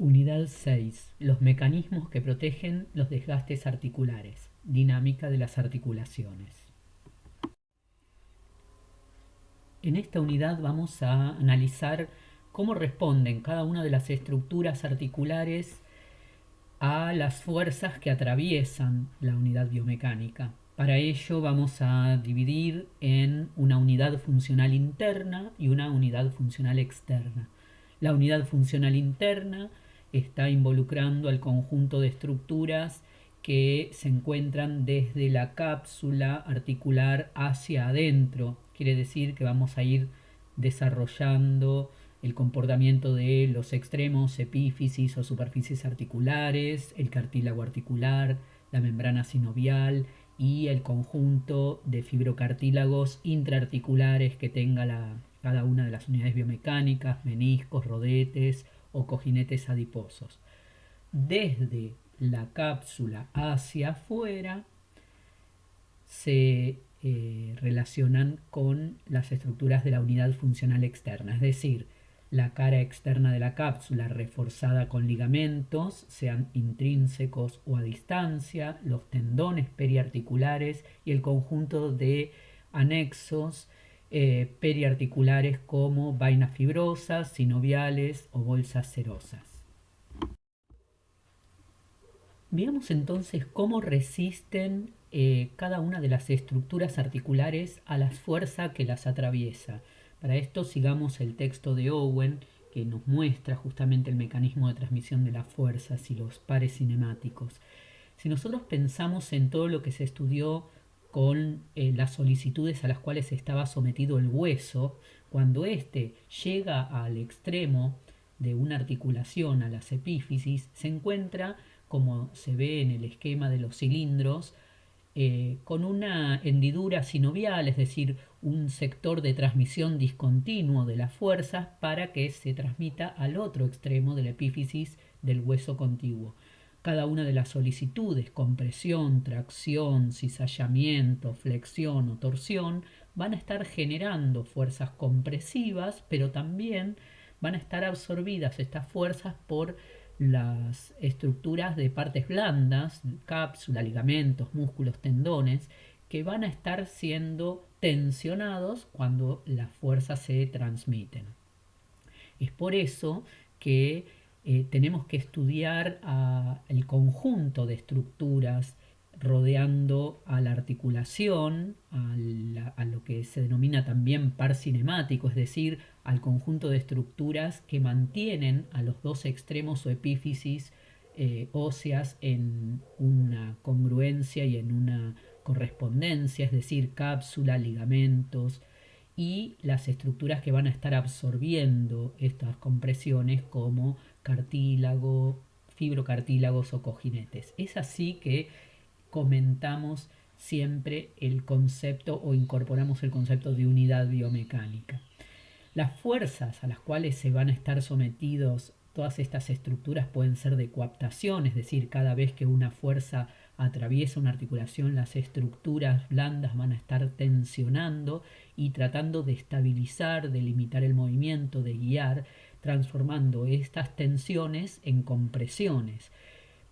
Unidad 6. Los mecanismos que protegen los desgastes articulares. Dinámica de las articulaciones. En esta unidad vamos a analizar cómo responden cada una de las estructuras articulares a las fuerzas que atraviesan la unidad biomecánica. Para ello vamos a dividir en una unidad funcional interna y una unidad funcional externa. La unidad funcional interna está involucrando al conjunto de estructuras que se encuentran desde la cápsula articular hacia adentro. Quiere decir que vamos a ir desarrollando el comportamiento de los extremos, epífisis o superficies articulares, el cartílago articular, la membrana sinovial y el conjunto de fibrocartílagos intraarticulares que tenga cada una de las unidades biomecánicas, meniscos, rodetes o cojinetes adiposos. Desde la cápsula hacia afuera se relacionan con las estructuras de la unidad funcional externa, es decir, la cara externa de la cápsula reforzada con ligamentos, sean intrínsecos o a distancia, los tendones periarticulares y el conjunto de anexos periarticulares como vainas fibrosas, sinoviales o bolsas serosas. Veamos entonces cómo resisten cada una de las estructuras articulares a la fuerza que las atraviesa. Para esto sigamos el texto de Owen, que nos muestra justamente el mecanismo de transmisión de las fuerzas y los pares cinemáticos. Si nosotros pensamos en todo lo que se estudió con las solicitudes a las cuales estaba sometido el hueso, cuando éste llega al extremo de una articulación, a las epífisis, se encuentra, como se ve en el esquema de los cilindros, con una hendidura sinovial, es decir, un sector de transmisión discontinuo de las fuerzas para que se transmita al otro extremo de la epífisis del hueso contiguo. Cada una de las solicitudes, compresión, tracción, cizallamiento, flexión o torsión, van a estar generando fuerzas compresivas, pero también van a estar absorbidas estas fuerzas por las estructuras de partes blandas, cápsula, ligamentos, músculos, tendones, que van a estar siendo tensionados cuando las fuerzas se transmiten. Es por eso que tenemos que estudiar el conjunto de estructuras rodeando a la articulación, a lo que se denomina también par cinemático, es decir, al conjunto de estructuras que mantienen a los dos extremos o epífisis óseas en una congruencia y en una correspondencia, es decir, cápsula, ligamentos, y las estructuras que van a estar absorbiendo estas compresiones como cartílago, fibrocartílagos o cojinetes. Es así que comentamos siempre el concepto o incorporamos el concepto de unidad biomecánica. Las fuerzas a las cuales se van a estar sometidos todas estas estructuras pueden ser de coaptación, es decir, cada vez que una fuerza atraviesa una articulación, las estructuras blandas van a estar tensionando y tratando de estabilizar, de limitar el movimiento, de guiar, transformando estas tensiones en compresiones.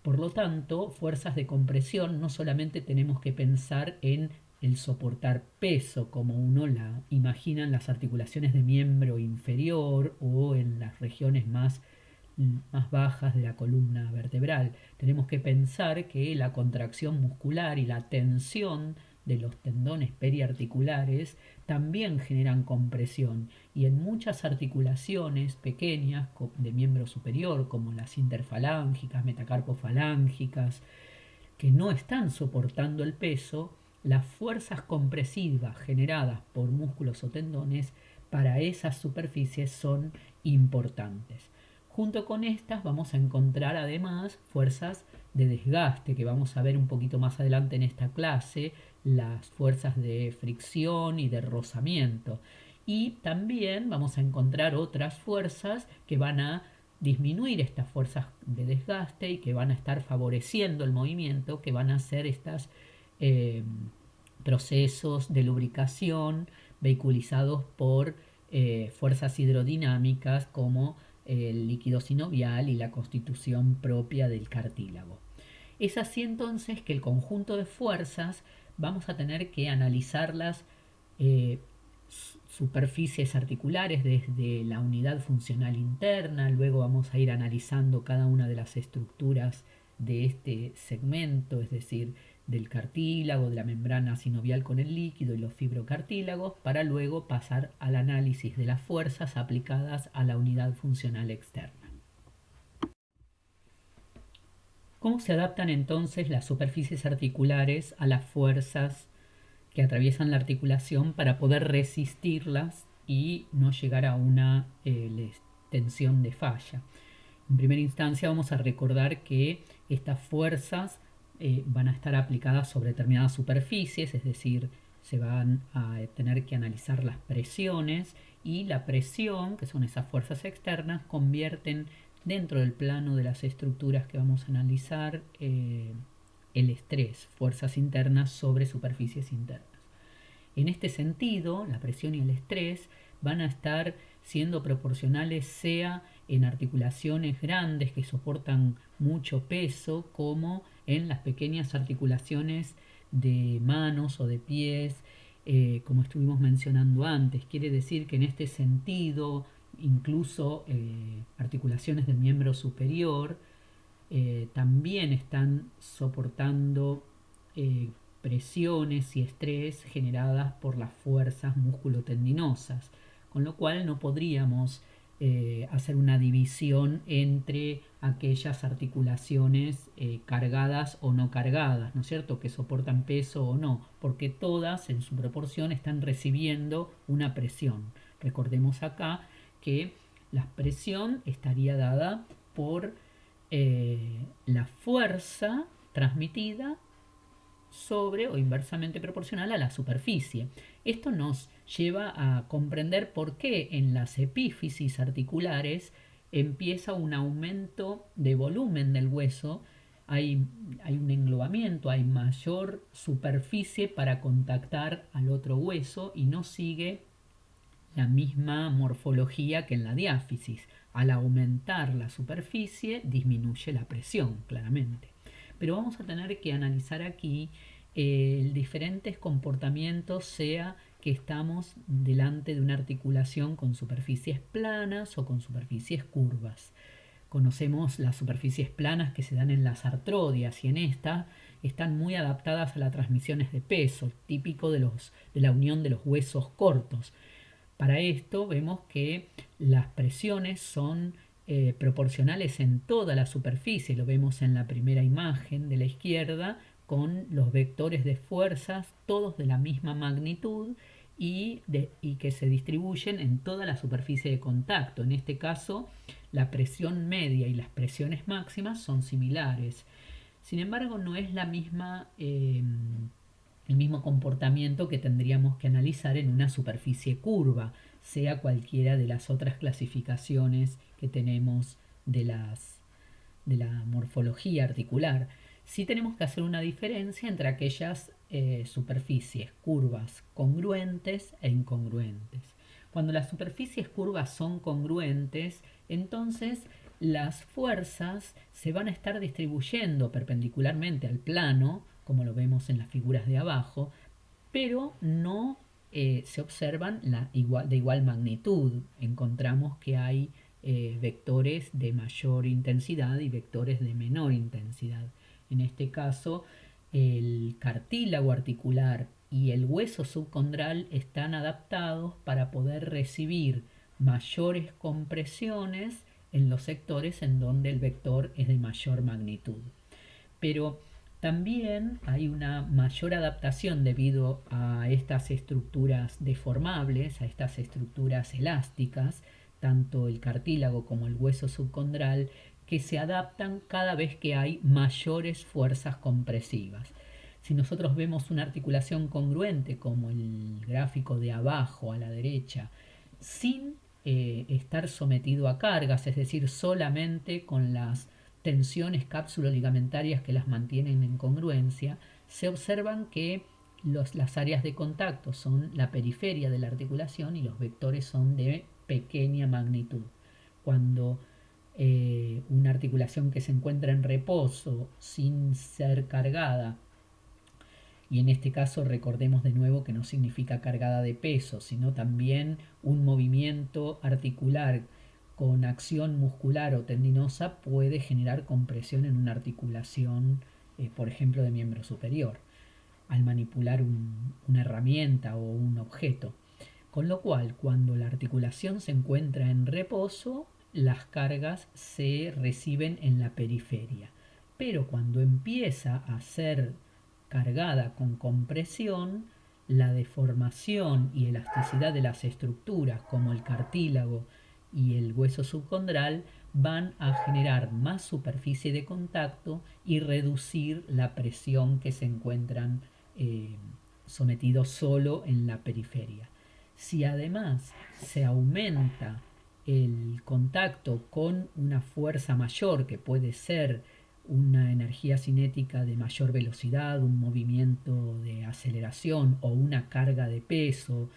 Por lo tanto, fuerzas de compresión no solamente tenemos que pensar en el soportar peso, como uno la imagina en las articulaciones de miembro inferior o en las regiones más bajas de la columna vertebral. Tenemos que pensar que la contracción muscular y la tensión de los tendones periarticulares también generan compresión, y en muchas articulaciones pequeñas de miembro superior, como las interfalángicas, metacarpofalángicas, que no están soportando el peso, las fuerzas compresivas generadas por músculos o tendones para esas superficies son importantes. Junto con estas vamos a encontrar además fuerzas de desgaste, que vamos a ver un poquito más adelante en esta clase, las fuerzas de fricción y de rozamiento. Y también vamos a encontrar otras fuerzas que van a disminuir estas fuerzas de desgaste y que van a estar favoreciendo el movimiento, que van a ser estos procesos de lubricación vehiculizados por fuerzas hidrodinámicas como el líquido sinovial y la constitución propia del cartílago. Es así entonces que el conjunto de fuerzas vamos a tener que analizarlas eh, superficies articulares desde la unidad funcional interna, luego vamos a ir analizando cada una de las estructuras de este segmento, es decir, del cartílago, de la membrana sinovial con el líquido y los fibrocartílagos, para luego pasar al análisis de las fuerzas aplicadas a la unidad funcional externa. ¿Cómo se adaptan entonces las superficies articulares a las fuerzas que atraviesan la articulación para poder resistirlas y no llegar a una tensión de falla? En primera instancia vamos a recordar que estas fuerzas van a estar aplicadas sobre determinadas superficies, es decir, se van a tener que analizar las presiones, y la presión, que son esas fuerzas externas, convierten dentro del plano de las estructuras que vamos a analizar el estrés, fuerzas internas sobre superficies internas. En este sentido, la presión y el estrés van a estar siendo proporcionales sea en articulaciones grandes que soportan mucho peso, como en las pequeñas articulaciones de manos o de pies, como estuvimos mencionando antes. Quiere decir que en este sentido, incluso articulaciones del miembro superior también están soportando presiones y estrés generadas por las fuerzas musculotendinosas, con lo cual no podríamos hacer una división entre aquellas articulaciones cargadas o no cargadas, ¿no es cierto?, que soportan peso o no, porque todas en su proporción están recibiendo una presión. Recordemos acá que la presión estaría dada por la fuerza transmitida sobre o inversamente proporcional a la superficie. Esto nos lleva a comprender por qué en las epífisis articulares empieza un aumento de volumen del hueso, hay un englobamiento, hay mayor superficie para contactar al otro hueso y no sigue la misma morfología que en la diáfisis. Al aumentar la superficie disminuye la presión, claramente. Pero vamos a tener que analizar aquí diferentes comportamientos, sea que estamos delante de una articulación con superficies planas o con superficies curvas. Conocemos las superficies planas que se dan en las artrodias, y en esta están muy adaptadas a las transmisiones de peso, típico de la unión de los huesos cortos. Para esto vemos que las presiones son proporcionales en toda la superficie. Lo vemos en la primera imagen de la izquierda, con los vectores de fuerzas todos de la misma magnitud y que se distribuyen en toda la superficie de contacto. En este caso, la presión media y las presiones máximas son similares. Sin embargo, no es la misma el mismo comportamiento que tendríamos que analizar en una superficie curva, sea cualquiera de las otras clasificaciones que tenemos de la morfología articular. Sí tenemos que hacer una diferencia entre aquellas superficies curvas congruentes e incongruentes. Cuando las superficies curvas son congruentes, entonces las fuerzas se van a estar distribuyendo perpendicularmente al plano, como lo vemos en las figuras de abajo, pero no se observan de igual magnitud. Encontramos que hay vectores de mayor intensidad y vectores de menor intensidad. En este caso, el cartílago articular y el hueso subcondral están adaptados para poder recibir mayores compresiones en los sectores en donde el vector es de mayor magnitud. Pero también hay una mayor adaptación debido a estas estructuras deformables, a estas estructuras elásticas, tanto el cartílago como el hueso subcondral, que se adaptan cada vez que hay mayores fuerzas compresivas. Si nosotros vemos una articulación congruente, como el gráfico de abajo a la derecha, sin estar sometido a cargas, es decir, solamente con las tensiones cápsulo-ligamentarias que las mantienen en congruencia, se observan que las áreas de contacto son la periferia de la articulación y los vectores son de pequeña magnitud. cuando una articulación que se encuentra en reposo sin ser cargada, y en este caso recordemos de nuevo que no significa cargada de peso, sino también un movimiento articular con acción muscular o tendinosa puede generar compresión en una articulación, por ejemplo, de miembro superior, al manipular una herramienta o un objeto. Con lo cual, cuando la articulación se encuentra en reposo, las cargas se reciben en la periferia. Pero cuando empieza a ser cargada con compresión, la deformación y elasticidad de las estructuras como el cartílago y el hueso subcondral van a generar más superficie de contacto y reducir la presión que se encuentran sometidos solo en la periferia. Si además se aumenta el contacto con una fuerza mayor, que puede ser una energía cinética de mayor velocidad, un movimiento de aceleración o una carga de peso,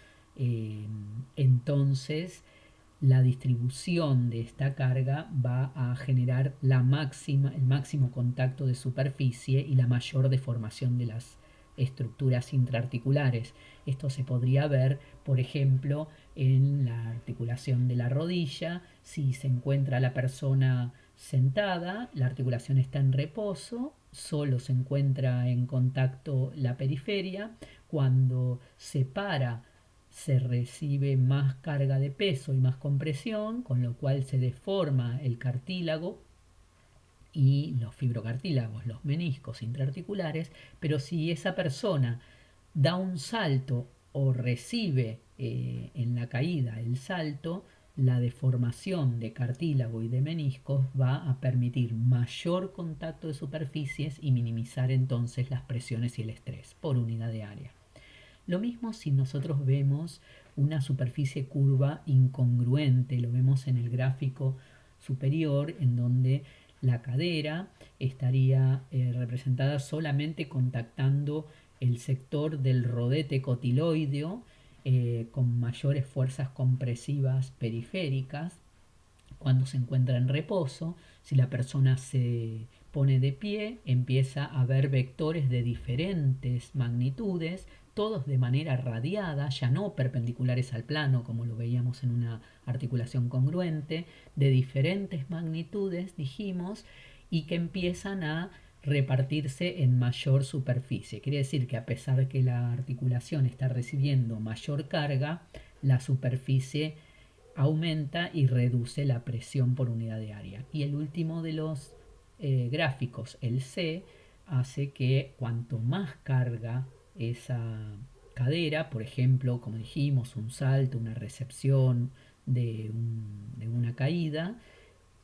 entonces la distribución de esta carga va a generar el máximo contacto de superficie y la mayor deformación de las estructuras intraarticulares. Esto se podría ver, por ejemplo, en la articulación de la rodilla. Si se encuentra la persona sentada, la articulación está en reposo, solo se encuentra en contacto la periferia. Cuando se para, se recibe más carga de peso y más compresión, con lo cual se deforma el cartílago y los fibrocartílagos, los meniscos intraarticulares. Pero si esa persona da un salto o recibe en la caída el salto, la deformación de cartílago y de meniscos va a permitir mayor contacto de superficies y minimizar entonces las presiones y el estrés por unidad de área. Lo mismo si nosotros vemos una superficie curva incongruente, lo vemos en el gráfico superior, en donde la cadera estaría representada solamente contactando el sector del rodete cotiloideo con mayores fuerzas compresivas periféricas. Cuando se encuentra en reposo, si la persona se pone de pie, empieza a ver vectores de diferentes magnitudes, todos de manera radiada, ya no perpendiculares al plano como lo veíamos en una articulación congruente, de diferentes magnitudes, dijimos, y que empiezan a repartirse en mayor superficie. Quiere decir que a pesar de que la articulación está recibiendo mayor carga, la superficie aumenta y reduce la presión por unidad de área. Y el último de los gráficos, el C, hace que cuanto más carga esa cadera, por ejemplo, como dijimos, un salto, una recepción de una caída,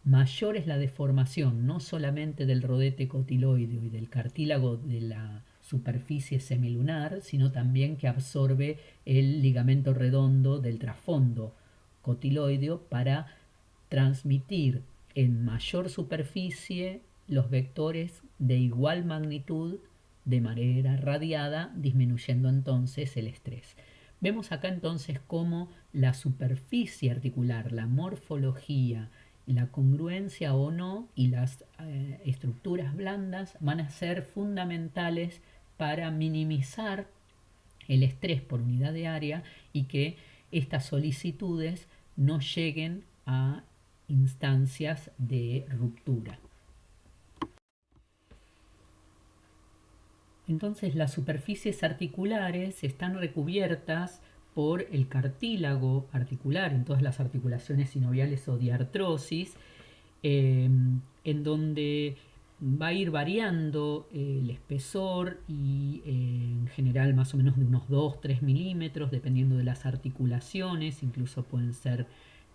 mayor es la deformación, no solamente del rodete cotiloideo y del cartílago de la superficie semilunar, sino también que absorbe el ligamento redondo del trasfondo cotiloideo para transmitir en mayor superficie los vectores de igual magnitud de manera radiada, disminuyendo entonces el estrés. Vemos acá entonces cómo la superficie articular, la morfología, la congruencia o no y las estructuras blandas van a ser fundamentales para minimizar el estrés por unidad de área y que estas solicitudes no lleguen a instancias de ruptura. Entonces las superficies articulares están recubiertas por el cartílago articular en todas las articulaciones sinoviales o diartrosis, en donde va a ir variando el espesor y en general más o menos de unos 2-3 milímetros dependiendo de las articulaciones, incluso pueden ser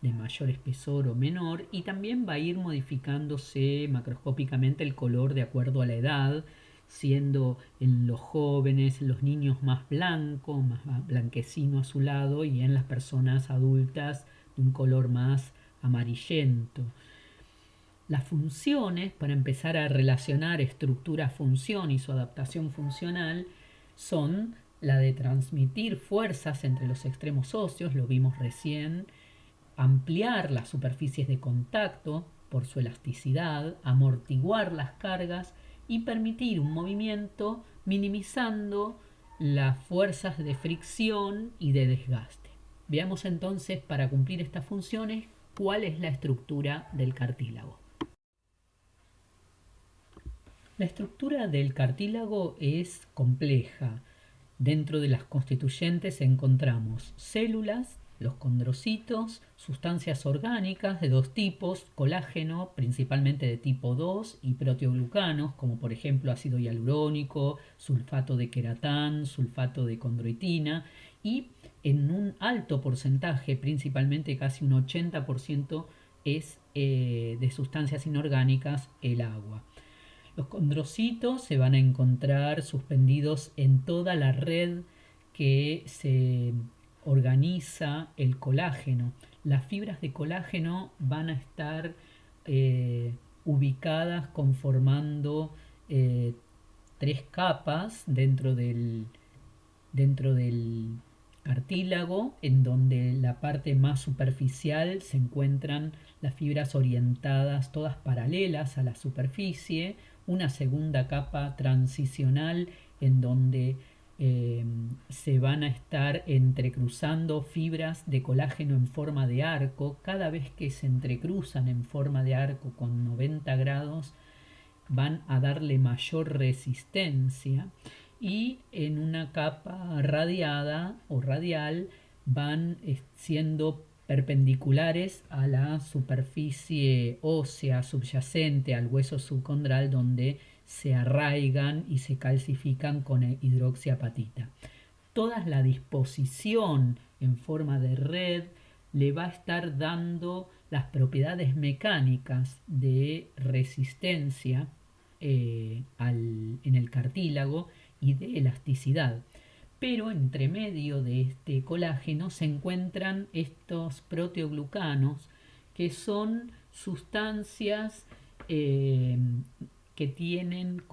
de mayor espesor o menor, y también va a ir modificándose macroscópicamente el color de acuerdo a la edad, siendo en los jóvenes, en los niños más blanco, más blanquecino azulado, y en las personas adultas de un color más amarillento. Las funciones, para empezar a relacionar estructura-función y su adaptación funcional, son la de transmitir fuerzas entre los extremos óseos, lo vimos recién, ampliar las superficies de contacto por su elasticidad, amortiguar las cargas y permitir un movimiento minimizando las fuerzas de fricción y de desgaste. Veamos entonces, para cumplir estas funciones, cuál es la estructura del cartílago. La estructura del cartílago es compleja. Dentro de las constituyentes encontramos células, los condrocitos, sustancias orgánicas de dos tipos, colágeno principalmente de tipo 2 y proteoglucanos como por ejemplo ácido hialurónico, sulfato de queratán, sulfato de condroitina, y en un alto porcentaje, principalmente casi un 80%, es de sustancias inorgánicas el agua. Los condrocitos se van a encontrar suspendidos en toda la red que se organiza el colágeno. Las fibras de colágeno van a estar ubicadas conformando tres capas dentro del cartílago, en donde la parte más superficial se encuentran las fibras orientadas, todas paralelas a la superficie, una segunda capa transicional en donde se van a estar entrecruzando fibras de colágeno en forma de arco. Cada vez que se entrecruzan en forma de arco con 90 grados, van a darle mayor resistencia, y en una capa radiada o radial van siendo perpendiculares a la superficie ósea subyacente al hueso subcondral, donde se arraigan y se calcifican con hidroxiapatita. Toda la disposición en forma de red le va a estar dando las propiedades mecánicas de resistencia en el cartílago y de elasticidad. Pero entre medio de este colágeno se encuentran estos proteoglucanos, que son sustancias que tienen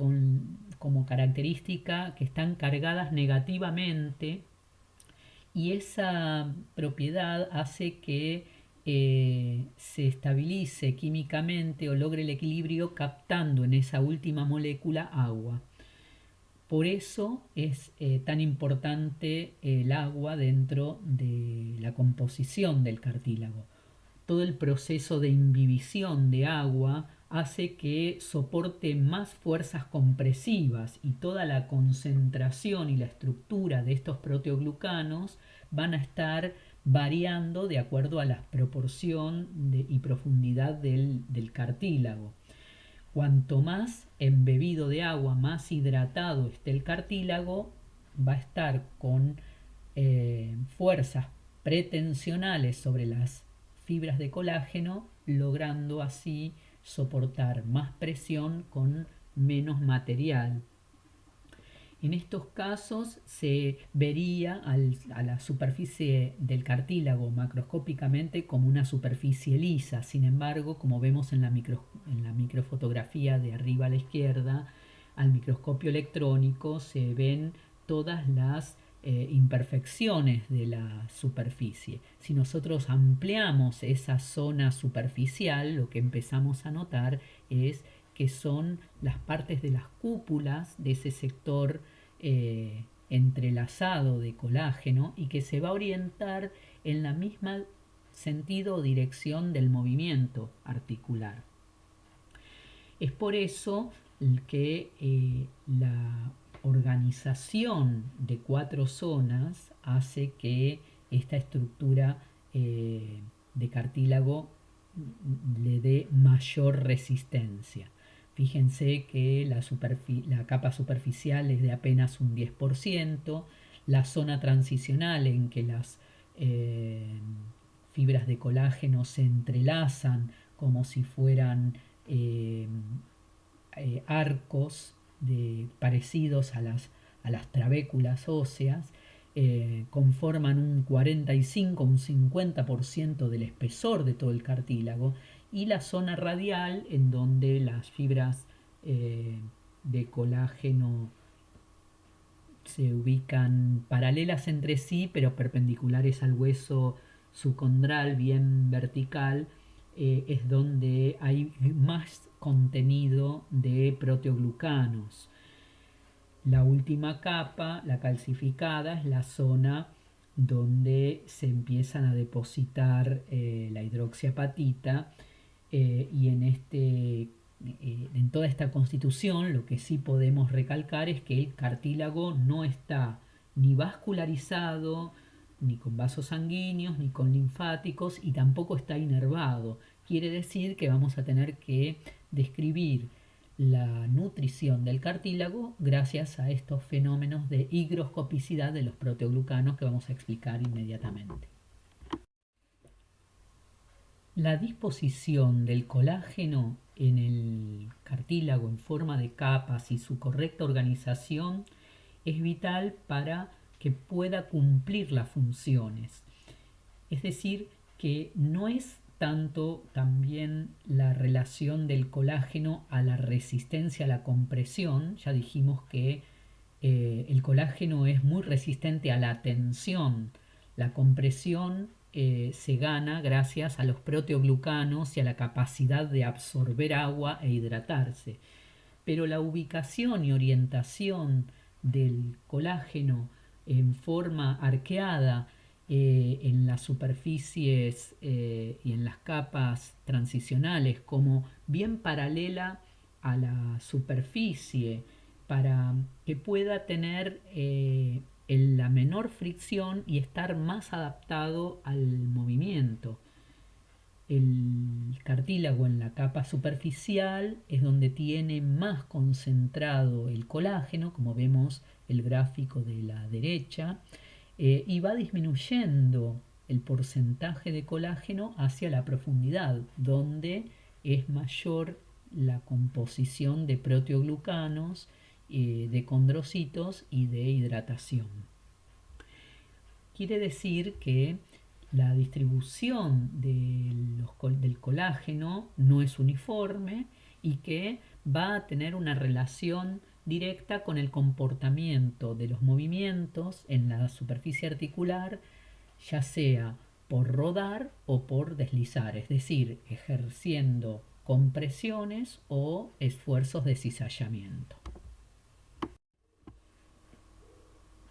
como característica que están cargadas negativamente, y esa propiedad hace que se estabilice químicamente o logre el equilibrio captando en esa última molécula agua. Por eso es tan importante el agua dentro de la composición del cartílago. Todo el proceso de imbibición de agua hace que soporte más fuerzas compresivas, y toda la concentración y la estructura de estos proteoglucanos van a estar variando de acuerdo a la proporción y profundidad del cartílago. Cuanto más embebido de agua, más hidratado esté el cartílago, va a estar con fuerzas pretensionales sobre las fibras de colágeno, logrando así soportar más presión con menos material. En estos casos se vería a la superficie del cartílago macroscópicamente como una superficie lisa. Sin embargo, como vemos en la microfotografía de arriba a la izquierda, al microscopio electrónico se ven todas las imperfecciones de la superficie. Si nosotros ampliamos esa zona superficial, lo que empezamos a notar es que son las partes de las cúpulas de ese sector entrelazado de colágeno, y que se va a orientar en la misma sentido o dirección del movimiento articular. Es por eso que la organización de 4 zonas hace que esta estructura de cartílago le dé mayor resistencia. Fíjense que la capa superficial es de apenas un 10%, la zona transicional en que las fibras de colágeno se entrelazan como si fueran arcos parecidos a las trabéculas óseas, conforman un 45, un 50% del espesor de todo el cartílago, y la zona radial, en donde las fibras de colágeno se ubican paralelas entre sí, pero perpendiculares al hueso subcondral, bien vertical, es donde hay más contenido de proteoglucanos. La última capa, la calcificada, es la zona donde se empiezan a depositar la hidroxiapatita, y en toda esta constitución lo que sí podemos recalcar es que el cartílago no está ni vascularizado, ni con vasos sanguíneos, ni con linfáticos, y tampoco está inervado. Quiere decir que vamos a tener que describir la nutrición del cartílago gracias a estos fenómenos de higroscopicidad de los proteoglucanos que vamos a explicar inmediatamente. La disposición del colágeno en el cartílago en forma de capas y su correcta organización es vital para que pueda cumplir las funciones. Es decir, que no es tanto también la relación del colágeno a la resistencia a la compresión. Ya dijimos que el colágeno es muy resistente a la tensión. La compresión se gana gracias a los proteoglucanos y a la capacidad de absorber agua e hidratarse. Pero la ubicación y orientación del colágeno en forma arqueada en las superficies y en las capas transicionales, como bien paralela a la superficie, para que pueda tener la menor fricción y estar más adaptado al movimiento. El cartílago en la capa superficial es donde tiene más concentrado el colágeno, como vemos el gráfico de la derecha, y va disminuyendo el porcentaje de colágeno hacia la profundidad, donde es mayor la composición de proteoglucanos, de condrocitos y de hidratación. Quiere decir que la distribución del colágeno no es uniforme y que va a tener una relación directa con el comportamiento de los movimientos en la superficie articular, ya sea por rodar o por deslizar, es decir, ejerciendo compresiones o esfuerzos de cizallamiento.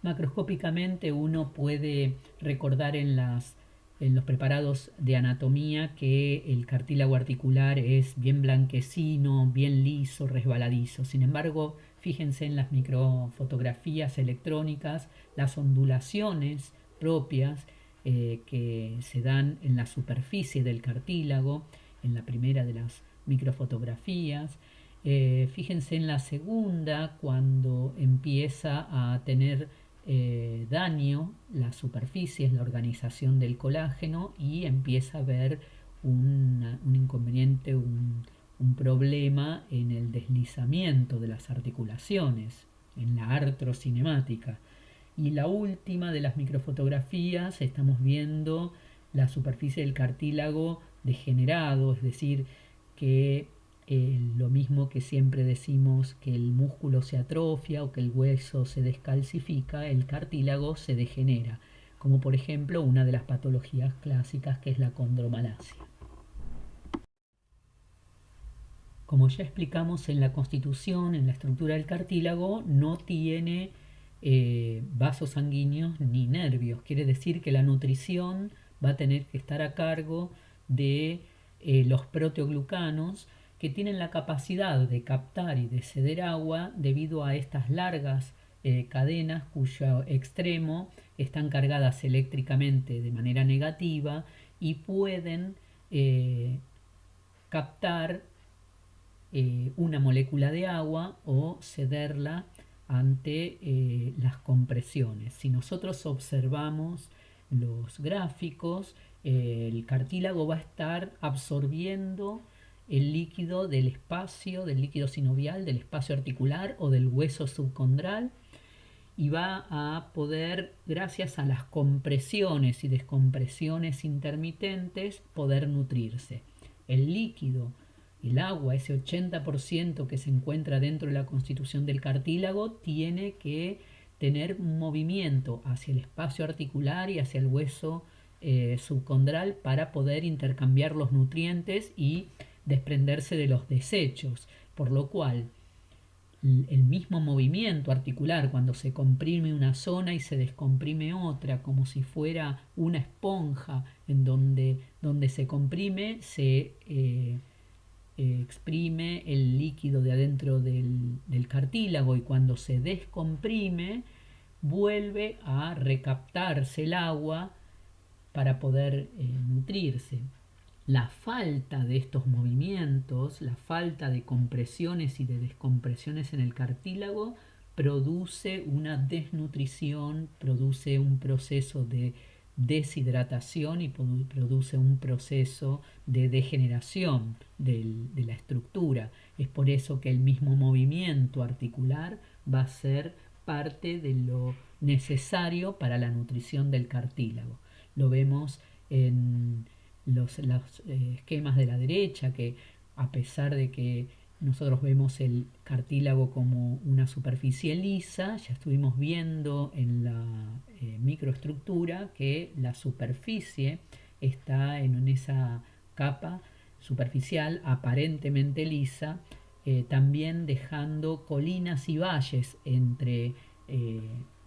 Macroscópicamente uno puede recordar en los preparados de anatomía que el cartílago articular es bien blanquecino, bien liso, resbaladizo. Sin embargo, fíjense en las microfotografías electrónicas, las ondulaciones propias que se dan en la superficie del cartílago, en la primera de las microfotografías. Fíjense en la segunda, cuando empieza a tener daño la superficie, es la organización del colágeno, y empieza a haber un inconveniente, un problema en el deslizamiento de las articulaciones, en la artrocinemática. Y la última de las microfotografías estamos viendo la superficie del cartílago degenerado, es decir, que lo mismo que siempre decimos que el músculo se atrofia o que el hueso se descalcifica, el cartílago se degenera, como por ejemplo una de las patologías clásicas que es la condromalacia. Como ya explicamos en la constitución, en la estructura del cartílago, no tiene vasos sanguíneos ni nervios. Quiere decir que la nutrición va a tener que estar a cargo de los proteoglucanos, que tienen la capacidad de captar y de ceder agua debido a estas largas cadenas cuyo extremo están cargadas eléctricamente de manera negativa y pueden captar una molécula de agua o cederla ante las compresiones. Si nosotros observamos los gráficos, el cartílago va a estar absorbiendo el líquido del espacio, del líquido sinovial, del espacio articular o del hueso subcondral, y va a poder, gracias a las compresiones y descompresiones intermitentes, poder nutrirse. El líquido, el agua, ese 80% que se encuentra dentro de la constitución del cartílago, tiene que tener un movimiento hacia el espacio articular y hacia el hueso subcondral para poder intercambiar los nutrientes y desprenderse de los desechos, por lo cual el mismo movimiento articular cuando se comprime una zona y se descomprime otra, como si fuera una esponja en donde se comprime, se exprime el líquido de adentro del cartílago, y cuando se descomprime vuelve a recaptarse el agua para poder nutrirse. La falta de estos movimientos, la falta de compresiones y de descompresiones en el cartílago produce una desnutrición, produce un proceso de deshidratación y produce un proceso de degeneración de la estructura. Es por eso que el mismo movimiento articular va a ser parte de lo necesario para la nutrición del cartílago. Lo vemos en los esquemas de la derecha, que a pesar de que nosotros vemos el cartílago como una superficie lisa, ya estuvimos viendo en la microestructura que la superficie está en esa capa superficial aparentemente lisa, también dejando colinas y valles entre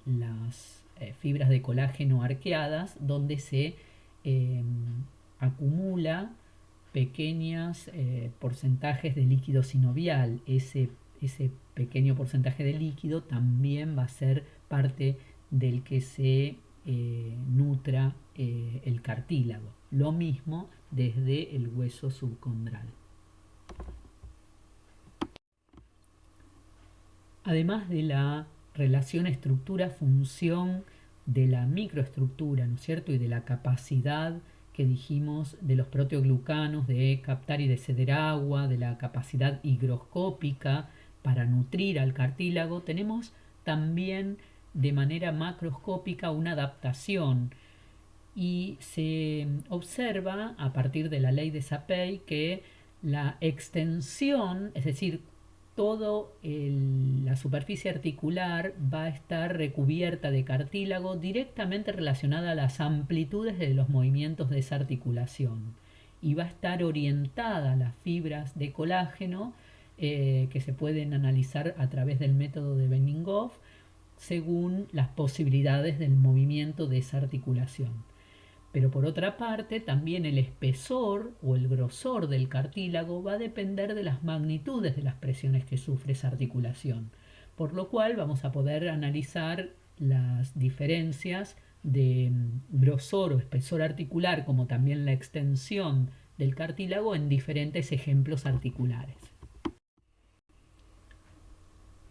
las fibras de colágeno arqueadas, donde se eh, acumula pequeños porcentajes de líquido sinovial. Ese pequeño porcentaje de líquido también va a ser parte del que se nutra el cartílago. Lo mismo desde el hueso subcondral. Además de la relación estructura-función de la microestructura, ¿no es cierto?, y de la capacidad que dijimos de los proteoglucanos de captar y de ceder agua, de la capacidad higroscópica para nutrir al cartílago, tenemos también de manera macroscópica una adaptación, y se observa a partir de la ley de Sapey que la extensión, es decir, toda la superficie articular va a estar recubierta de cartílago directamente relacionada a las amplitudes de los movimientos de esa articulación, y va a estar orientada a las fibras de colágeno que se pueden analizar a través del método de Beninghoff según las posibilidades del movimiento de esa articulación. Pero por otra parte, también el espesor o el grosor del cartílago va a depender de las magnitudes de las presiones que sufre esa articulación, por lo cual vamos a poder analizar las diferencias de grosor o espesor articular, como también la extensión del cartílago, en diferentes ejemplos articulares.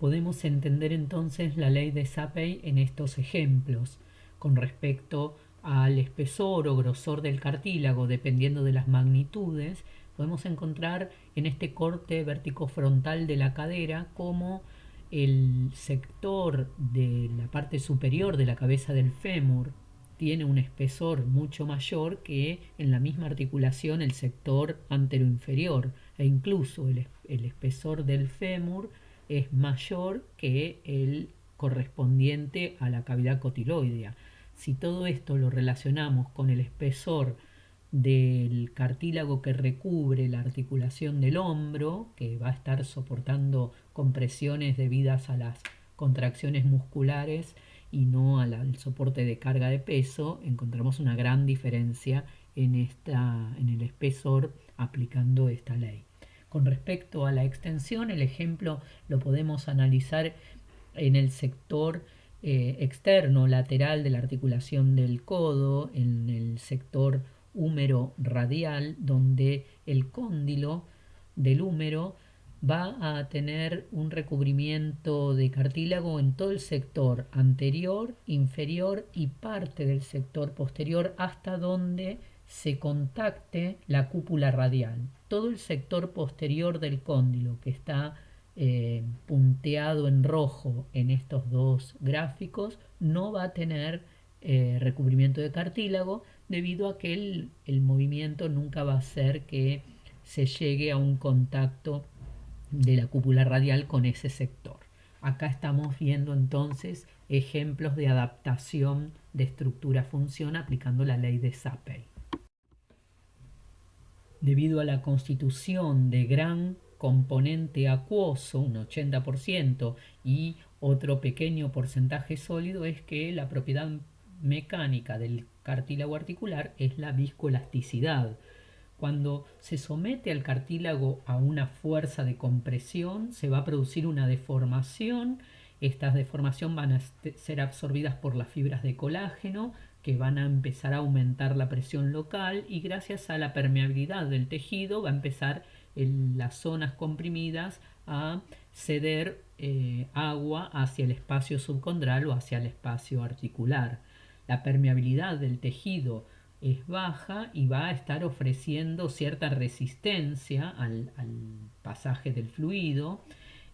Podemos entender entonces la ley de Sapey en estos ejemplos con respecto al espesor o grosor del cartílago. Dependiendo de las magnitudes, podemos encontrar en este corte verticofrontal de la cadera como el sector de la parte superior de la cabeza del fémur tiene un espesor mucho mayor que en la misma articulación el sector anteroinferior, e incluso el espesor del fémur es mayor que el correspondiente a la cavidad cotiloidea. Si todo esto lo relacionamos con el espesor del cartílago que recubre la articulación del hombro, que va a estar soportando compresiones debidas a las contracciones musculares y no al soporte de carga de peso, encontramos una gran diferencia en el espesor aplicando esta ley. Con respecto a la extensión, el ejemplo lo podemos analizar en el sector externo lateral de la articulación del codo, en el sector húmero radial, donde el cóndilo del húmero va a tener un recubrimiento de cartílago en todo el sector anterior, inferior y parte del sector posterior, hasta donde se contacte la cúpula radial. Todo el sector posterior del cóndilo, que está punteado en rojo en estos dos gráficos, no va a tener recubrimiento de cartílago, debido a que el movimiento nunca va a hacer que se llegue a un contacto de la cúpula radial con ese sector. Acá estamos viendo entonces ejemplos de adaptación de estructura-función aplicando la ley de Sapey. Debido a la constitución de gran componente acuoso, un 80%, y otro pequeño porcentaje sólido, es que la propiedad mecánica del cartílago articular es la viscoelasticidad. Cuando se somete al cartílago a una fuerza de compresión, se va a producir una deformación. Estas deformaciones van a ser absorbidas por las fibras de colágeno, que van a empezar a aumentar la presión local, y gracias a la permeabilidad del tejido va a empezar las zonas comprimidas a ceder agua hacia el espacio subcondral o hacia el espacio articular. La permeabilidad del tejido es baja y va a estar ofreciendo cierta resistencia al pasaje del fluido,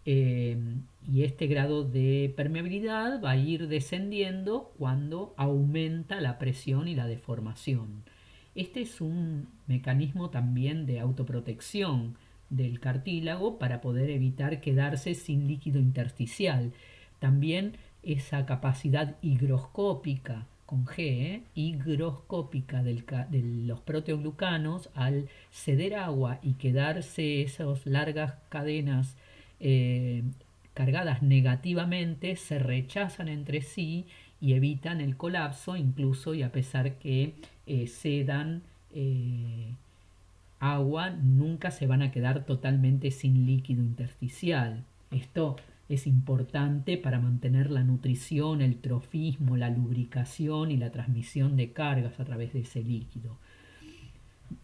y este grado de permeabilidad va a ir descendiendo cuando aumenta la presión y la deformación. Este es un mecanismo también de autoprotección del cartílago para poder evitar quedarse sin líquido intersticial. También esa capacidad higroscópica con G, higroscópica de los proteoglucanos, al ceder agua y quedarse esas largas cadenas eh, cargadas negativamente, se rechazan entre sí y evitan el colapso, incluso y a pesar que cedan agua, nunca se van a quedar totalmente sin líquido intersticial. Esto es importante para mantener la nutrición, el trofismo, la lubricación y la transmisión de cargas a través de ese líquido.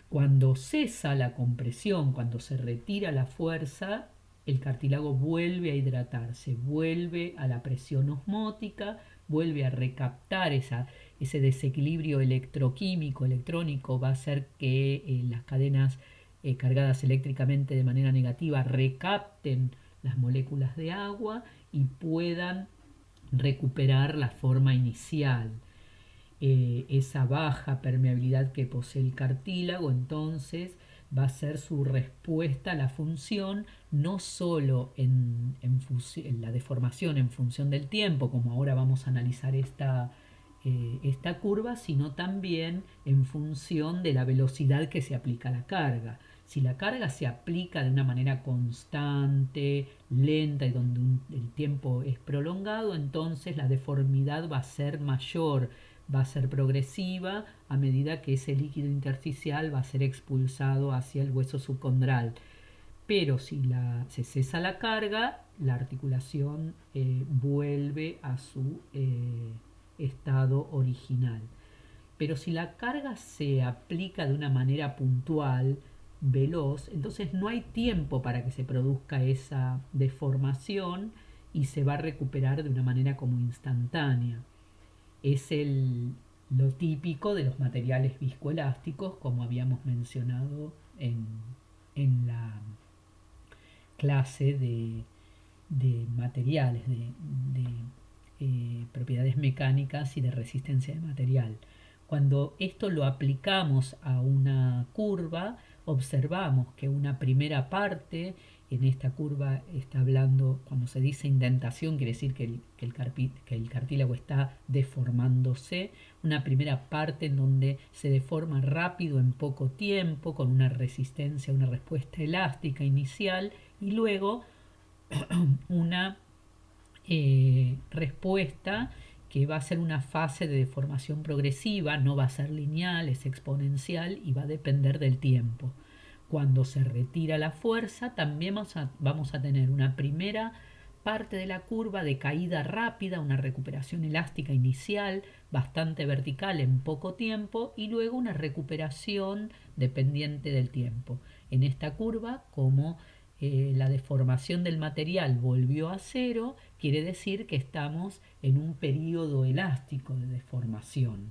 Cuando cesa la compresión, cuando se retira la fuerza, el cartílago vuelve a hidratarse, vuelve a la presión osmótica, vuelve a recaptar ese desequilibrio electroquímico, electrónico, va a hacer que las cadenas cargadas eléctricamente de manera negativa recapten las moléculas de agua y puedan recuperar la forma inicial. Esa baja permeabilidad que posee el cartílago entonces va a ser su respuesta a la función, no solo en la deformación en función del tiempo, como ahora vamos a analizar esta curva, sino también en función de la velocidad que se aplica a la carga. Si la carga se aplica de una manera constante, lenta y donde el tiempo es prolongado, entonces la deformidad va a ser mayor, va a ser progresiva a medida que ese líquido intersticial va a ser expulsado hacia el hueso subcondral. Pero si se cesa la carga, la articulación vuelve a su estado original. Pero si la carga se aplica de una manera puntual, veloz, entonces no hay tiempo para que se produzca esa deformación y se va a recuperar de una manera como instantánea. Es lo típico de los materiales viscoelásticos, como habíamos mencionado en la clase de materiales, de propiedades mecánicas y de resistencia de material. Cuando esto lo aplicamos a una curva, observamos que una primera parte, en esta curva está hablando, cuando se dice indentación, quiere decir que el cartílago está deformándose, una primera parte en donde se deforma rápido en poco tiempo, con una resistencia, una respuesta elástica inicial, y luego una respuesta que va a ser una fase de deformación progresiva, no va a ser lineal, es exponencial y va a depender del tiempo. Cuando se retira la fuerza, también vamos a tener una primera parte de la curva de caída rápida, una recuperación elástica inicial bastante vertical en poco tiempo, y luego una recuperación dependiente del tiempo. En esta curva, como la deformación del material volvió a cero, quiere decir que estamos en un periodo elástico de deformación.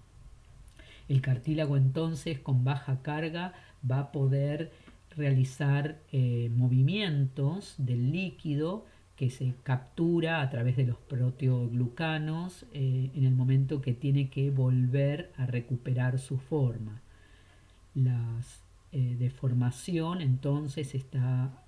El cartílago entonces con baja carga va a poder realizar movimientos del líquido que se captura a través de los proteoglucanos en el momento que tiene que volver a recuperar su forma. Las deformación entonces está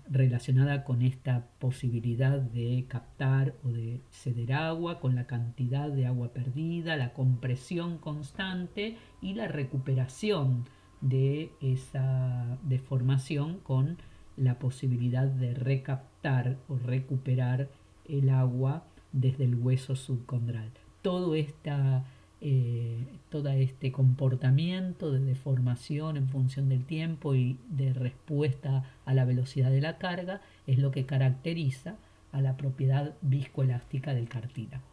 relacionada con esta posibilidad de captar o de ceder agua, con la cantidad de agua perdida, la compresión constante y la recuperación de esa deformación con la posibilidad de recaptar o recuperar el agua desde el hueso subcondral. Todo todo este comportamiento de deformación en función del tiempo y de respuesta a la velocidad de la carga es lo que caracteriza a la propiedad viscoelástica del cartílago.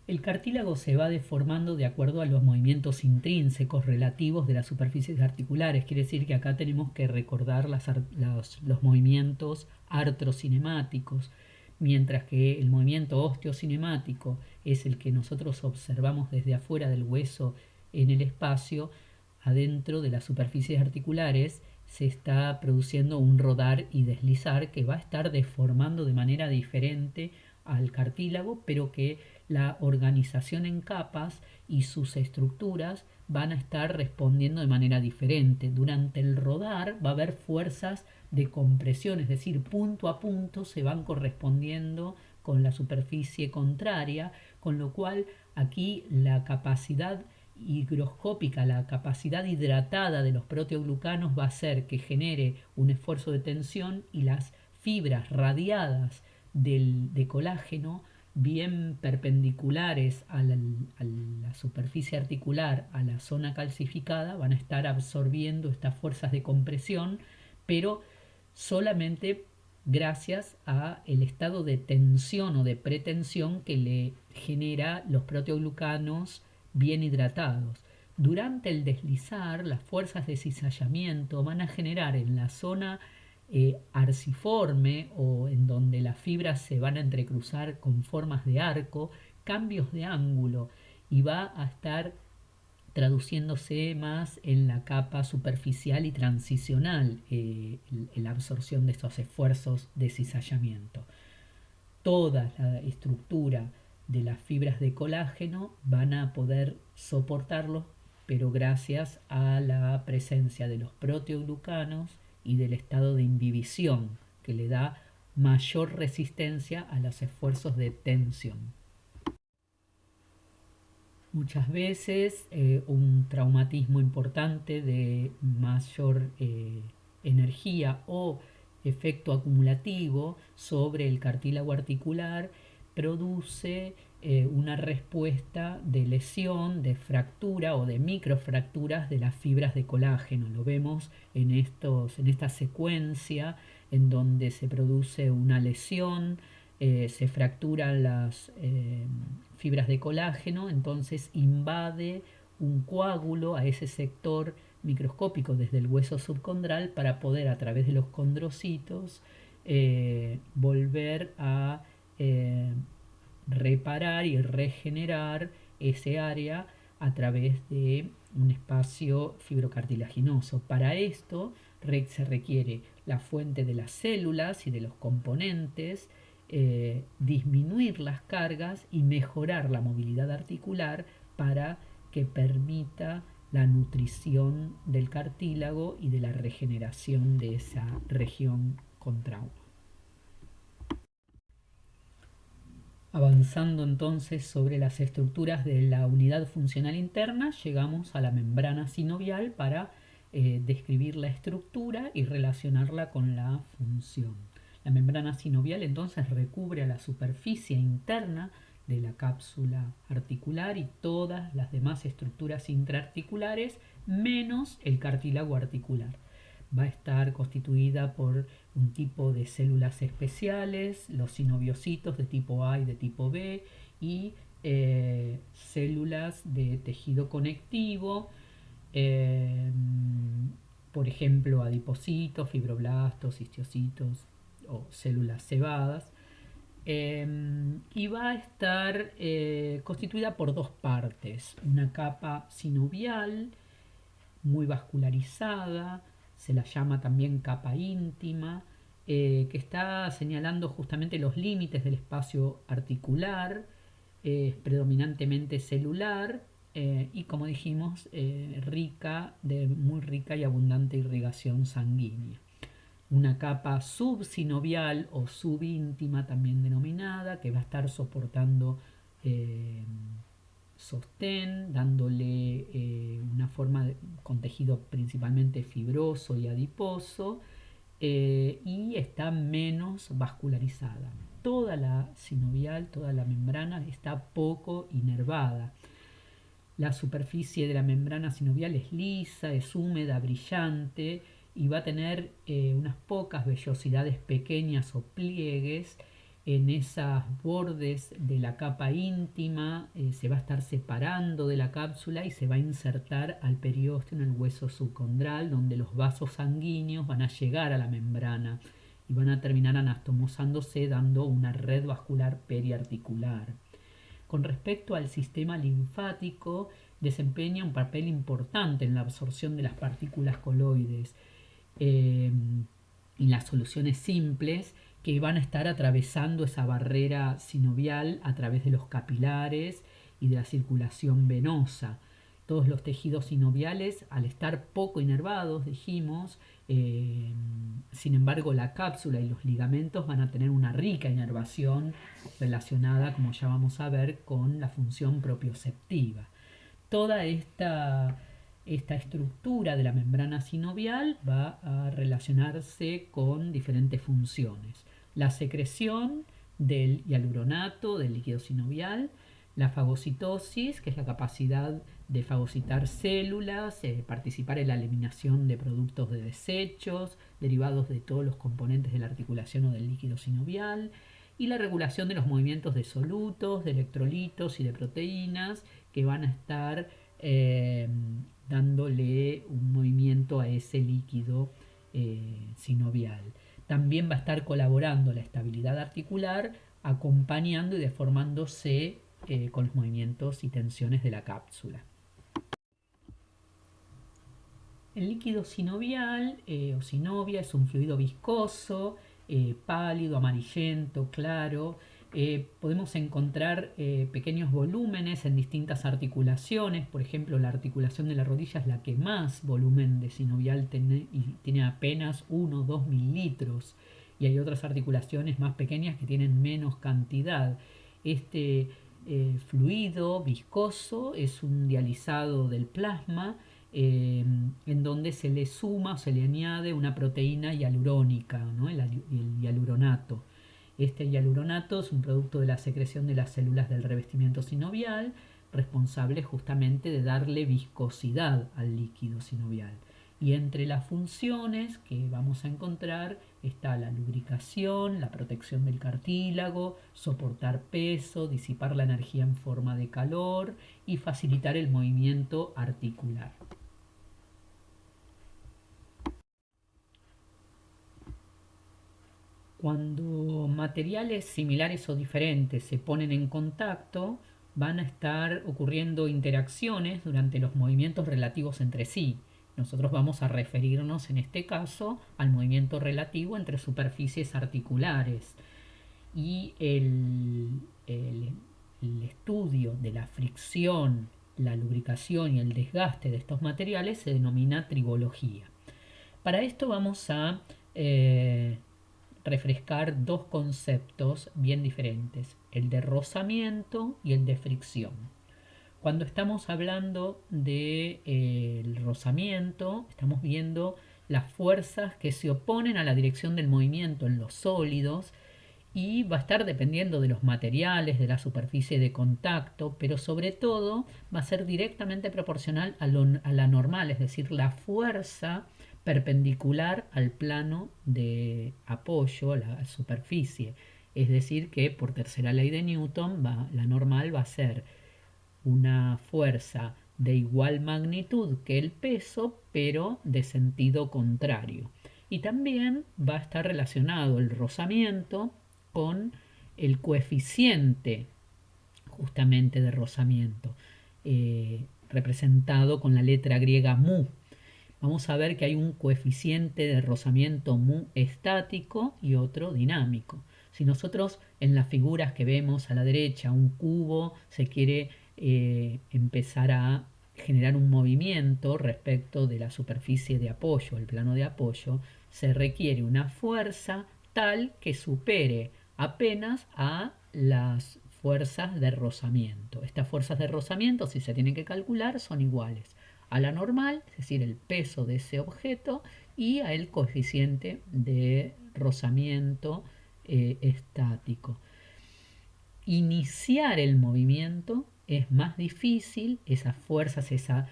El cartílago se va deformando de acuerdo a los movimientos intrínsecos relativos de las superficies articulares. Quiere decir que acá tenemos que recordar los movimientos artrocinemáticos, mientras que el movimiento osteocinemático es el que nosotros observamos desde afuera del hueso en el espacio. Adentro de las superficies articulares se está produciendo un rodar y deslizar que va a estar deformando de manera diferente al cartílago, pero que la organización en capas y sus estructuras van a estar respondiendo de manera diferente. Durante el rodar va a haber fuerzas de compresión, es decir, punto a punto se van correspondiendo con la superficie contraria, con lo cual aquí la capacidad higroscópica, la capacidad hidratada de los proteoglucanos va a hacer que genere un esfuerzo de tensión y las fibras radiadas de colágeno bien perpendiculares a la superficie articular, a la zona calcificada, van a estar absorbiendo estas fuerzas de compresión, pero solamente gracias a el estado de tensión o de pretensión que le genera los proteoglucanos bien hidratados. Durante el deslizar, las fuerzas de cizallamiento van a generar en la zona arciforme o en donde las fibras se van a entrecruzar con formas de arco, cambios de ángulo y va a estar traduciéndose más en la capa superficial y transicional la absorción de estos esfuerzos de cizallamiento. Toda la estructura de las fibras de colágeno van a poder soportarlo, pero gracias a la presencia de los proteoglucanos y del estado de inhibición que le da mayor resistencia a los esfuerzos de tensión. Muchas veces un traumatismo importante de mayor energía o efecto acumulativo sobre el cartílago articular produce una respuesta de lesión, de fractura o de microfracturas de las fibras de colágeno. Lo vemos en esta secuencia en donde se produce una lesión, se fracturan las fibras de colágeno, entonces invade un coágulo a ese sector microscópico desde el hueso subcondral para poder a través de los condrocitos volver a reparar y regenerar ese área a través de un espacio fibrocartilaginoso. Para esto se requiere la fuente de las células y de los componentes, disminuir las cargas y mejorar la movilidad articular para que permita la nutrición del cartílago y de la regeneración de esa región con trauma. Avanzando entonces sobre las estructuras de la unidad funcional interna, llegamos a la membrana sinovial para describir la estructura y relacionarla con la función. La membrana sinovial entonces recubre a la superficie interna de la cápsula articular y todas las demás estructuras intraarticulares menos el cartílago articular. Va a estar constituida por un tipo de células especiales, los sinoviocitos de tipo A y de tipo B, y células de tejido conectivo, por ejemplo adipocitos, fibroblastos, histocitos o células cebadas. Y va a estar constituida por dos partes, una capa sinovial muy vascularizada, se la llama también capa íntima, que está señalando justamente los límites del espacio articular, predominantemente celular, y como dijimos, muy rica y abundante irrigación sanguínea. Una capa subsinovial o subíntima también denominada, que va a estar soportando eh, sostén, dándole una forma con tejido principalmente fibroso y adiposo, y está menos vascularizada. Toda la sinovial, toda la membrana está poco inervada. La superficie de la membrana sinovial es lisa, es húmeda, brillante y va a tener unas pocas vellosidades pequeñas o pliegues en esos bordes de la capa íntima. Se va a estar separando de la cápsula y se va a insertar al periósteo en el hueso subcondral, donde los vasos sanguíneos van a llegar a la membrana y van a terminar anastomosándose, dando una red vascular periarticular. Con respecto al sistema linfático, desempeña un papel importante en la absorción de las partículas coloides eh, y las soluciones simples que van a estar atravesando esa barrera sinovial a través de los capilares y de la circulación venosa. Todos los tejidos sinoviales, al estar poco inervados, dijimos, sin embargo la cápsula y los ligamentos van a tener una rica inervación relacionada, como ya vamos a ver, con la función propioceptiva. Toda esta estructura de la membrana sinovial va a relacionarse con diferentes funciones. La secreción del hialuronato, del líquido sinovial, la fagocitosis, que es la capacidad de fagocitar células, participar en la eliminación de productos de desechos, derivados de todos los componentes de la articulación o del líquido sinovial, y la regulación de los movimientos de solutos, de electrolitos y de proteínas que van a estar eh, dándole un movimiento a ese líquido sinovial. También va a estar colaborando la estabilidad articular, acompañando y deformándose con los movimientos y tensiones de la cápsula. El líquido sinovial o sinovia es un fluido viscoso, pálido, amarillento, claro. Podemos encontrar pequeños volúmenes en distintas articulaciones. Por ejemplo, la articulación de la rodilla es la que más volumen de sinovial tiene y tiene apenas 1 o 2 mililitros. Y hay otras articulaciones más pequeñas que tienen menos cantidad. Este fluido viscoso es un dializado del plasma, en donde se le suma o se le añade una proteína hialurónica, ¿no? el hialuronato. Este hialuronato es un producto de la secreción de las células del revestimiento sinovial, responsable justamente de darle viscosidad al líquido sinovial. Y entre las funciones que vamos a encontrar está la lubricación, la protección del cartílago, soportar peso, disipar la energía en forma de calor y facilitar el movimiento articular. Cuando materiales similares o diferentes se ponen en contacto, van a estar ocurriendo interacciones durante los movimientos relativos entre sí. Nosotros vamos a referirnos en este caso al movimiento relativo entre superficies articulares y el estudio de la fricción, la lubricación y el desgaste de estos materiales se denomina tribología. Para esto vamos a refrescar dos conceptos bien diferentes, el de rozamiento y el de fricción. Cuando estamos hablando del rozamiento, estamos viendo las fuerzas que se oponen a la dirección del movimiento en los sólidos y va a estar dependiendo de los materiales, de la superficie de contacto, pero sobre todo va a ser directamente proporcional a la normal, es decir, la fuerza perpendicular al plano de apoyo, a la superficie. Es decir, que por tercera ley de Newton, la normal va a ser una fuerza de igual magnitud que el peso, pero de sentido contrario. Y también va a estar relacionado el rozamiento con el coeficiente justamente de rozamiento, representado con la letra griega mu. Vamos a ver que hay un coeficiente de rozamiento mu estático y otro dinámico. Si nosotros en las figuras que vemos a la derecha, un cubo se quiere empezar a generar un movimiento respecto de la superficie de apoyo, el plano de apoyo, se requiere una fuerza tal que supere apenas a las fuerzas de rozamiento. Estas fuerzas de rozamiento, si se tienen que calcular, son iguales a la normal, es decir, el peso de ese objeto, y a el coeficiente de rozamiento estático. Iniciar el movimiento es más difícil, esas fuerzas, esa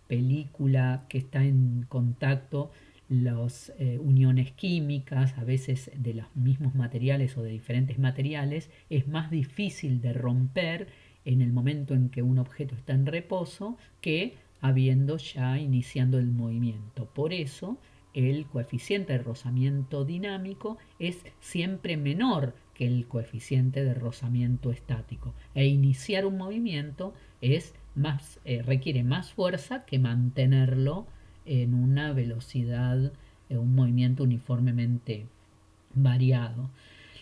película que está en contacto, las uniones químicas, a veces de los mismos materiales o de diferentes materiales, es más difícil de romper en el momento en que un objeto está en reposo que habiendo ya iniciando el movimiento. Por eso el coeficiente de rozamiento dinámico es siempre menor que el coeficiente de rozamiento estático. E iniciar un movimiento es más, requiere más fuerza que mantenerlo en una velocidad, un movimiento uniformemente variado.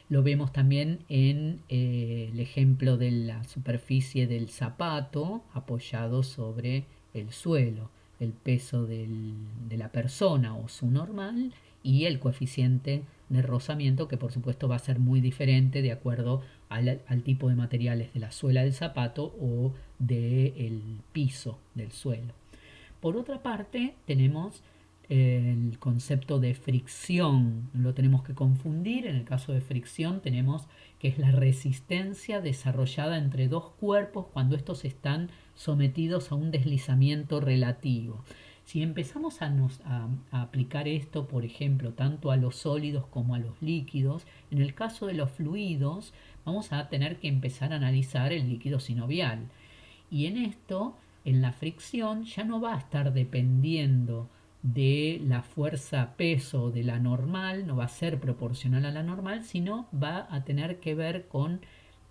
Lo vemos también en el ejemplo de la superficie del zapato apoyado sobre el suelo, el peso de la persona o su normal y el coeficiente de rozamiento, que por supuesto va a ser muy diferente de acuerdo al tipo de materiales de la suela del zapato o del piso del suelo. Por otra parte, tenemos el concepto de fricción. No lo tenemos que confundir. En el caso de fricción tenemos que es la resistencia desarrollada entre dos cuerpos cuando estos están sometidos a un deslizamiento relativo. Si empezamos a aplicar esto, por ejemplo, tanto a los sólidos como a los líquidos, en el caso de los fluidos vamos a tener que empezar a analizar el líquido sinovial. Y en esto, en la fricción, ya no va a estar dependiendo de la fuerza peso de la normal, no va a ser proporcional a la normal, sino va a tener que ver con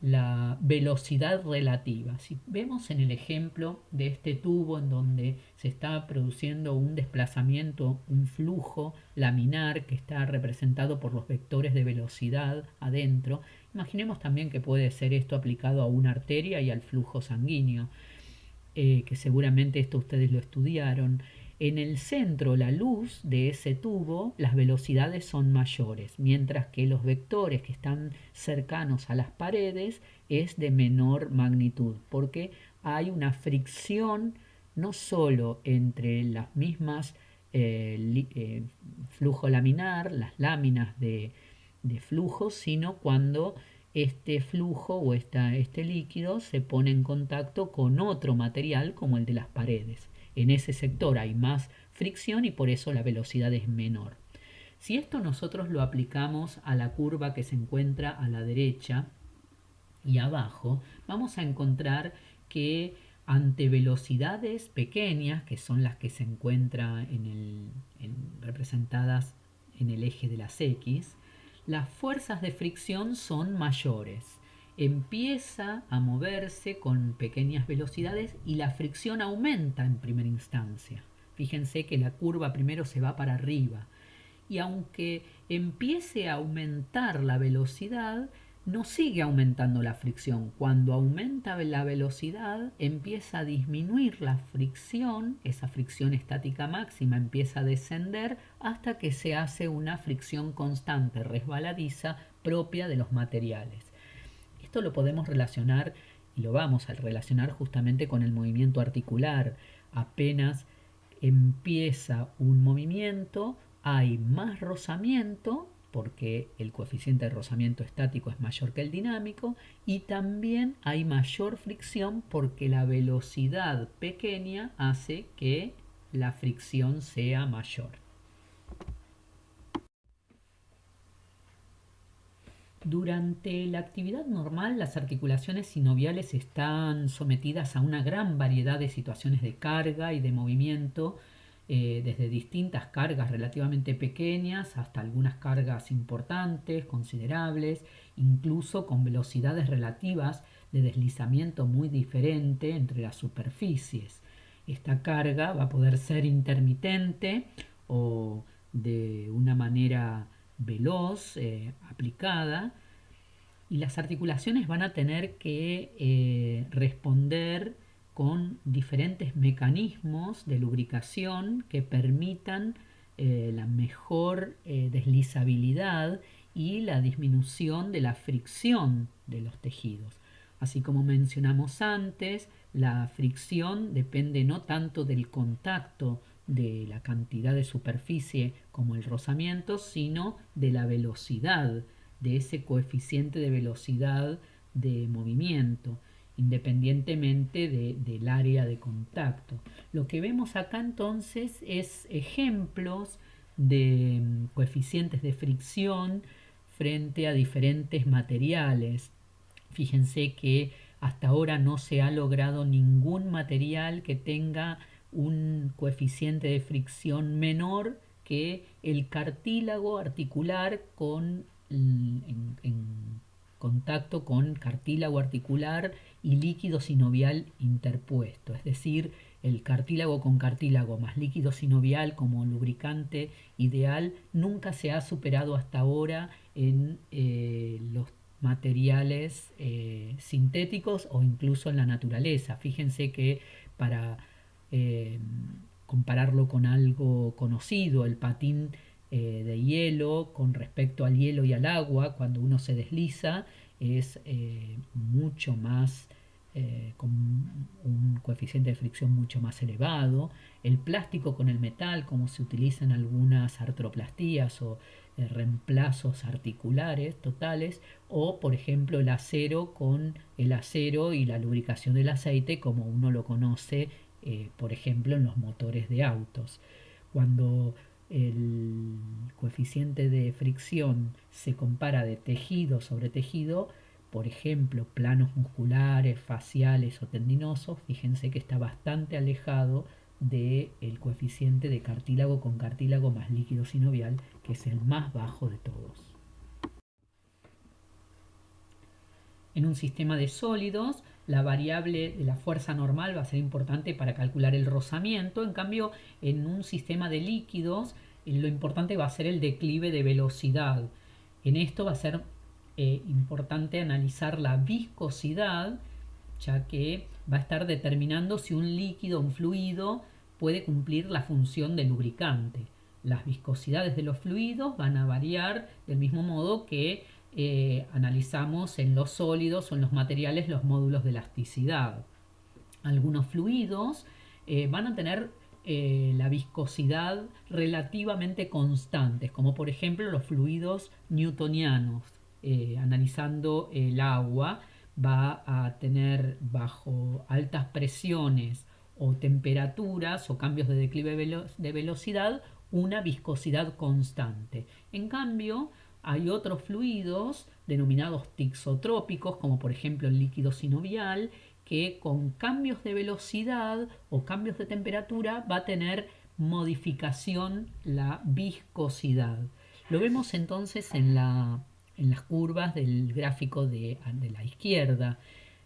la velocidad relativa. Si vemos en el ejemplo de este tubo en donde se está produciendo un desplazamiento, un flujo laminar que está representado por los vectores de velocidad adentro, imaginemos también que puede ser esto aplicado a una arteria y al flujo sanguíneo, que seguramente esto ustedes lo estudiaron. En el centro, la luz de ese tubo, las velocidades son mayores, mientras que los vectores que están cercanos a las paredes es de menor magnitud, porque hay una fricción no solo entre las mismas flujo laminar, las láminas de flujo, sino cuando este flujo o este líquido se pone en contacto con otro material como el de las paredes. En ese sector hay más fricción y por eso la velocidad es menor. Si esto nosotros lo aplicamos a la curva que se encuentra a la derecha y abajo, vamos a encontrar que ante velocidades pequeñas, que son las que se encuentran representadas en el eje de las X, las fuerzas de fricción son mayores. Empieza a moverse con pequeñas velocidades y la fricción aumenta en primera instancia. Fíjense que la curva primero se va para arriba. Y aunque empiece a aumentar la velocidad, no sigue aumentando la fricción. Cuando aumenta la velocidad, empieza a disminuir la fricción, esa fricción estática máxima empieza a descender hasta que se hace una fricción constante, resbaladiza, propia de los materiales. Esto lo podemos relacionar y lo vamos a relacionar justamente con el movimiento articular. Apenas empieza un movimiento, hay más rozamiento porque el coeficiente de rozamiento estático es mayor que el dinámico y también hay mayor fricción porque la velocidad pequeña hace que la fricción sea mayor. Durante la actividad normal, las articulaciones sinoviales están sometidas a una gran variedad de situaciones de carga y de movimiento, desde distintas cargas relativamente pequeñas hasta algunas cargas importantes, considerables, incluso con velocidades relativas de deslizamiento muy diferente entre las superficies. Esta carga va a poder ser intermitente o de una manera veloz, aplicada, Y las articulaciones van a tener que responder con diferentes mecanismos de lubricación que permitan la mejor deslizabilidad y la disminución de la fricción de los tejidos. Así como mencionamos antes, la fricción depende no tanto del contacto, de la cantidad de superficie como el rozamiento, sino de la velocidad, de ese coeficiente de velocidad de movimiento, independientemente del área de contacto. Lo que vemos acá entonces es ejemplos de coeficientes de fricción frente a diferentes materiales. Fíjense que hasta ahora no se ha logrado ningún material que tenga un coeficiente de fricción menor que el cartílago articular en contacto con cartílago articular y líquido sinovial interpuesto, es decir, el cartílago con cartílago más líquido sinovial como lubricante ideal nunca se ha superado hasta ahora en los materiales sintéticos o incluso en la naturaleza. Fíjense que para eh, compararlo con algo conocido, el patín de hielo con respecto al hielo y al agua, cuando uno se desliza, es mucho más, con un coeficiente de fricción mucho más elevado. El plástico con el metal, como se utiliza en algunas artroplastías o reemplazos articulares totales, o por ejemplo el acero con el acero y la lubricación del aceite, como uno lo conoce, por ejemplo, en los motores de autos. Cuando el coeficiente de fricción se compara de tejido sobre tejido, por ejemplo, planos musculares, faciales o tendinosos, fíjense que está bastante alejado del coeficiente de cartílago con cartílago más líquido sinovial, que es el más bajo de todos. En un sistema de sólidos, la variable de la fuerza normal va a ser importante para calcular el rozamiento. En cambio, en un sistema de líquidos, lo importante va a ser el declive de velocidad. En esto va a ser importante analizar la viscosidad, ya que va a estar determinando si un líquido o un fluido puede cumplir la función de lubricante. Las viscosidades de los fluidos van a variar del mismo modo que analizamos en los sólidos o en los materiales los módulos de elasticidad. Algunos fluidos van a tener la viscosidad relativamente constantes, como por ejemplo los fluidos newtonianos. Analizando el agua, va a tener bajo altas presiones o temperaturas o cambios de declive de velocidad una viscosidad constante. En cambio, hay otros fluidos denominados tixotrópicos, como por ejemplo el líquido sinovial, que con cambios de velocidad o cambios de temperatura va a tener modificación la viscosidad. Lo vemos entonces en las curvas del gráfico de la izquierda.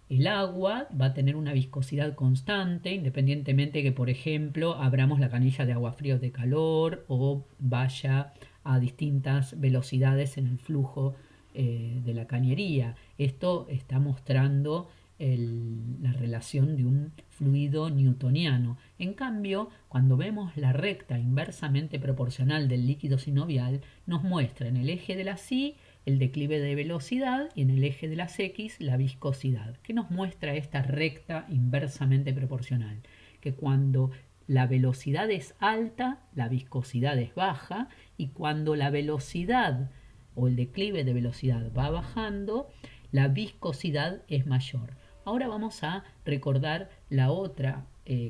El agua va a tener una viscosidad constante, independientemente que, por ejemplo, abramos la canilla de agua fría o de calor o vaya a distintas velocidades en el flujo de la cañería. Esto está mostrando la relación de un fluido newtoniano. En cambio, cuando vemos la recta inversamente proporcional del líquido sinovial, nos muestra en el eje de las Y el declive de velocidad y en el eje de las X la viscosidad. ¿Qué nos muestra esta recta inversamente proporcional? Que cuando la velocidad es alta, la viscosidad es baja, y cuando la velocidad o el declive de velocidad va bajando, la viscosidad es mayor. Ahora vamos a recordar la otra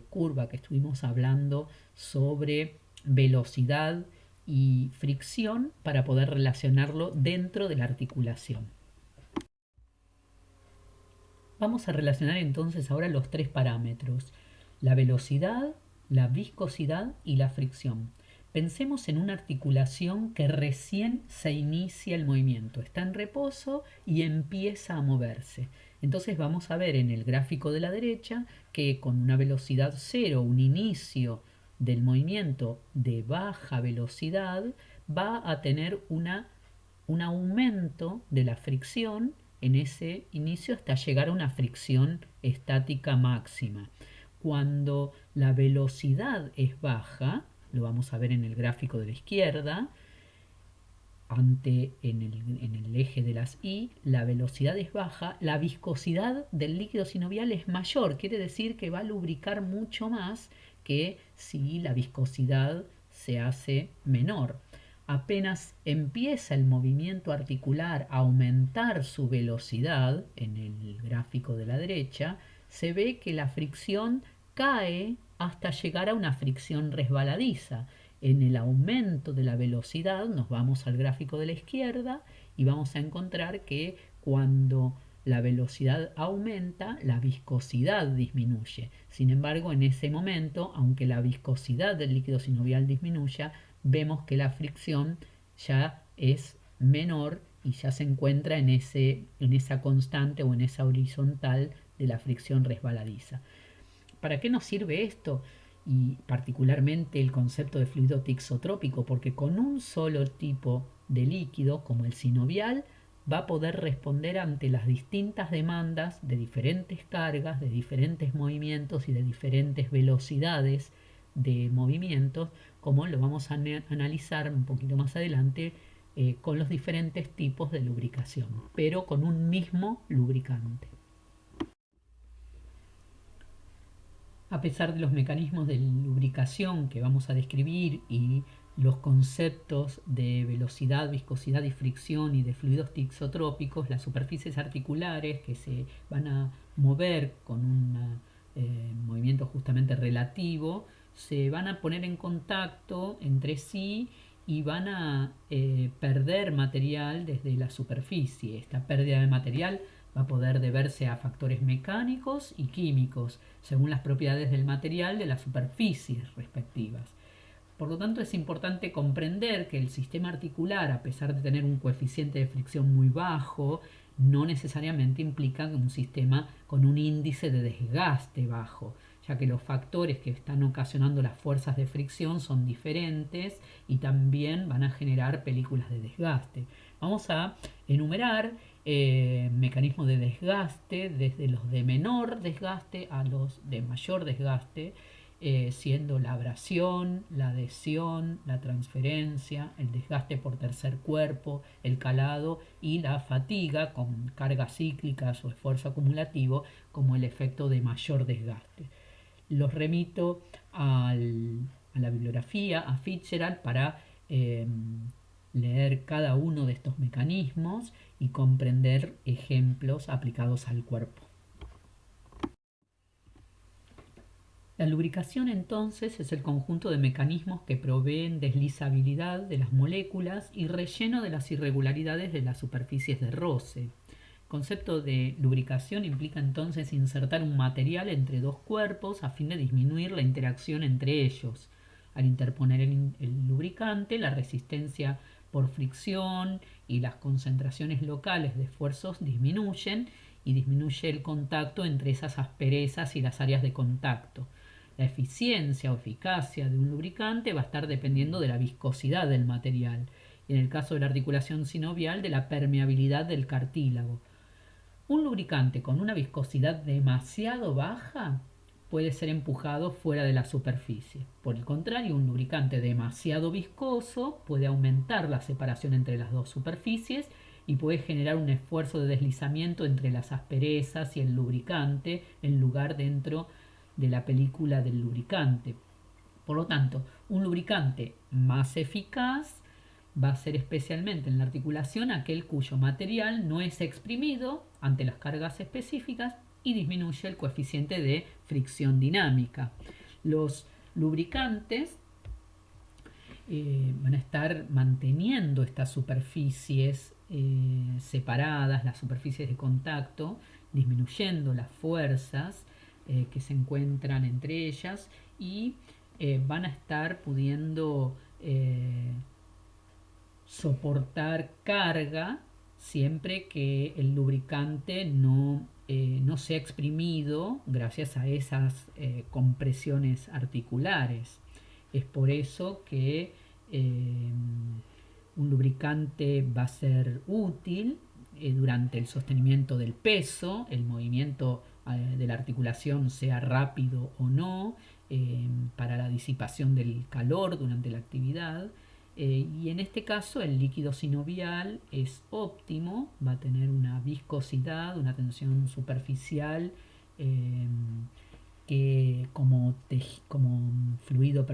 curva que estuvimos hablando sobre velocidad y fricción para poder relacionarlo dentro de la articulación. Vamos a relacionar entonces ahora los tres parámetros: la velocidad, la viscosidad y la fricción. Pensemos en una articulación que recién se inicia el movimiento, está en reposo y empieza a moverse. Entonces vamos a ver en el gráfico de la derecha que con una velocidad cero, un inicio del movimiento de baja velocidad, va a tener un aumento de la fricción en ese inicio hasta llegar a una fricción estática máxima. Cuando la velocidad es baja, lo vamos a ver en el gráfico de la izquierda, en el eje de las Y, la velocidad es baja, la viscosidad del líquido sinovial es mayor, quiere decir que va a lubricar mucho más que si la viscosidad se hace menor. Apenas empieza el movimiento articular a aumentar su velocidad, en el gráfico de la derecha, se ve que la fricción cae hasta llegar a una fricción resbaladiza. En el aumento de la velocidad nos vamos al gráfico de la izquierda y vamos a encontrar que cuando la velocidad aumenta, la viscosidad disminuye. Sin embargo, en ese momento, aunque la viscosidad del líquido sinovial disminuya, vemos que la fricción ya es menor y ya se encuentra en esa constante o en esa horizontal de la fricción resbaladiza. ¿Para qué nos sirve esto? Y particularmente el concepto de fluido tixotrópico, porque con un solo tipo de líquido, como el sinovial, va a poder responder ante las distintas demandas de diferentes cargas, de diferentes movimientos y de diferentes velocidades de movimientos, como lo vamos a analizar un poquito más adelante con los diferentes tipos de lubricación, pero con un mismo lubricante. A pesar de los mecanismos de lubricación que vamos a describir y los conceptos de velocidad, viscosidad y fricción y de fluidos tixotrópicos, las superficies articulares que se van a mover con un movimiento justamente relativo, se van a poner en contacto entre sí y van a perder material desde la superficie. Esta pérdida de material va a poder deberse a factores mecánicos y químicos, según las propiedades del material de las superficies respectivas. Por lo tanto, es importante comprender que el sistema articular, a pesar de tener un coeficiente de fricción muy bajo, no necesariamente implica un sistema con un índice de desgaste bajo, ya que los factores que están ocasionando las fuerzas de fricción son diferentes y también van a generar películas de desgaste. Vamos a enumerar mecanismos de desgaste desde los de menor desgaste a los de mayor desgaste, siendo la abrasión, la adhesión, la transferencia, el desgaste por tercer cuerpo, el calado y la fatiga con cargas cíclicas o esfuerzo acumulativo como el efecto de mayor desgaste. Los remito a la bibliografía, a Fitzgerald, para leer cada uno de estos mecanismos y comprender ejemplos aplicados al cuerpo. La lubricación entonces es el conjunto de mecanismos que proveen deslizabilidad de las moléculas y relleno de las irregularidades de las superficies de roce. El concepto de lubricación implica entonces insertar un material entre dos cuerpos a fin de disminuir la interacción entre ellos. Al interponer el lubricante, la resistencia por fricción y las concentraciones locales de esfuerzos disminuyen y disminuye el contacto entre esas asperezas y las áreas de contacto. La eficiencia o eficacia de un lubricante va a estar dependiendo de la viscosidad del material y, en el caso de la articulación sinovial, de la permeabilidad del cartílago. Un lubricante con una viscosidad demasiado baja puede ser empujado fuera de la superficie. Por el contrario, un lubricante demasiado viscoso puede aumentar la separación entre las dos superficies y puede generar un esfuerzo de deslizamiento entre las asperezas y el lubricante en lugar dentro de la película del lubricante. Por lo tanto, un lubricante más eficaz va a ser especialmente en la articulación aquel cuyo material no es exprimido ante las cargas específicas y disminuye el coeficiente de fricción dinámica. Los lubricantes van a estar manteniendo estas superficies separadas, las superficies de contacto, disminuyendo las fuerzas que se encuentran entre ellas y van a estar pudiendo soportar carga siempre que el lubricante no sea exprimido gracias a esas compresiones articulares. Es por eso que un lubricante va a ser útil durante el sostenimiento del peso, el movimiento de la articulación sea rápido o no, para la disipación del calor durante la actividad. Y en este caso el líquido sinovial es óptimo, va a tener una viscosidad, una tensión superficial, eh, que como fluido,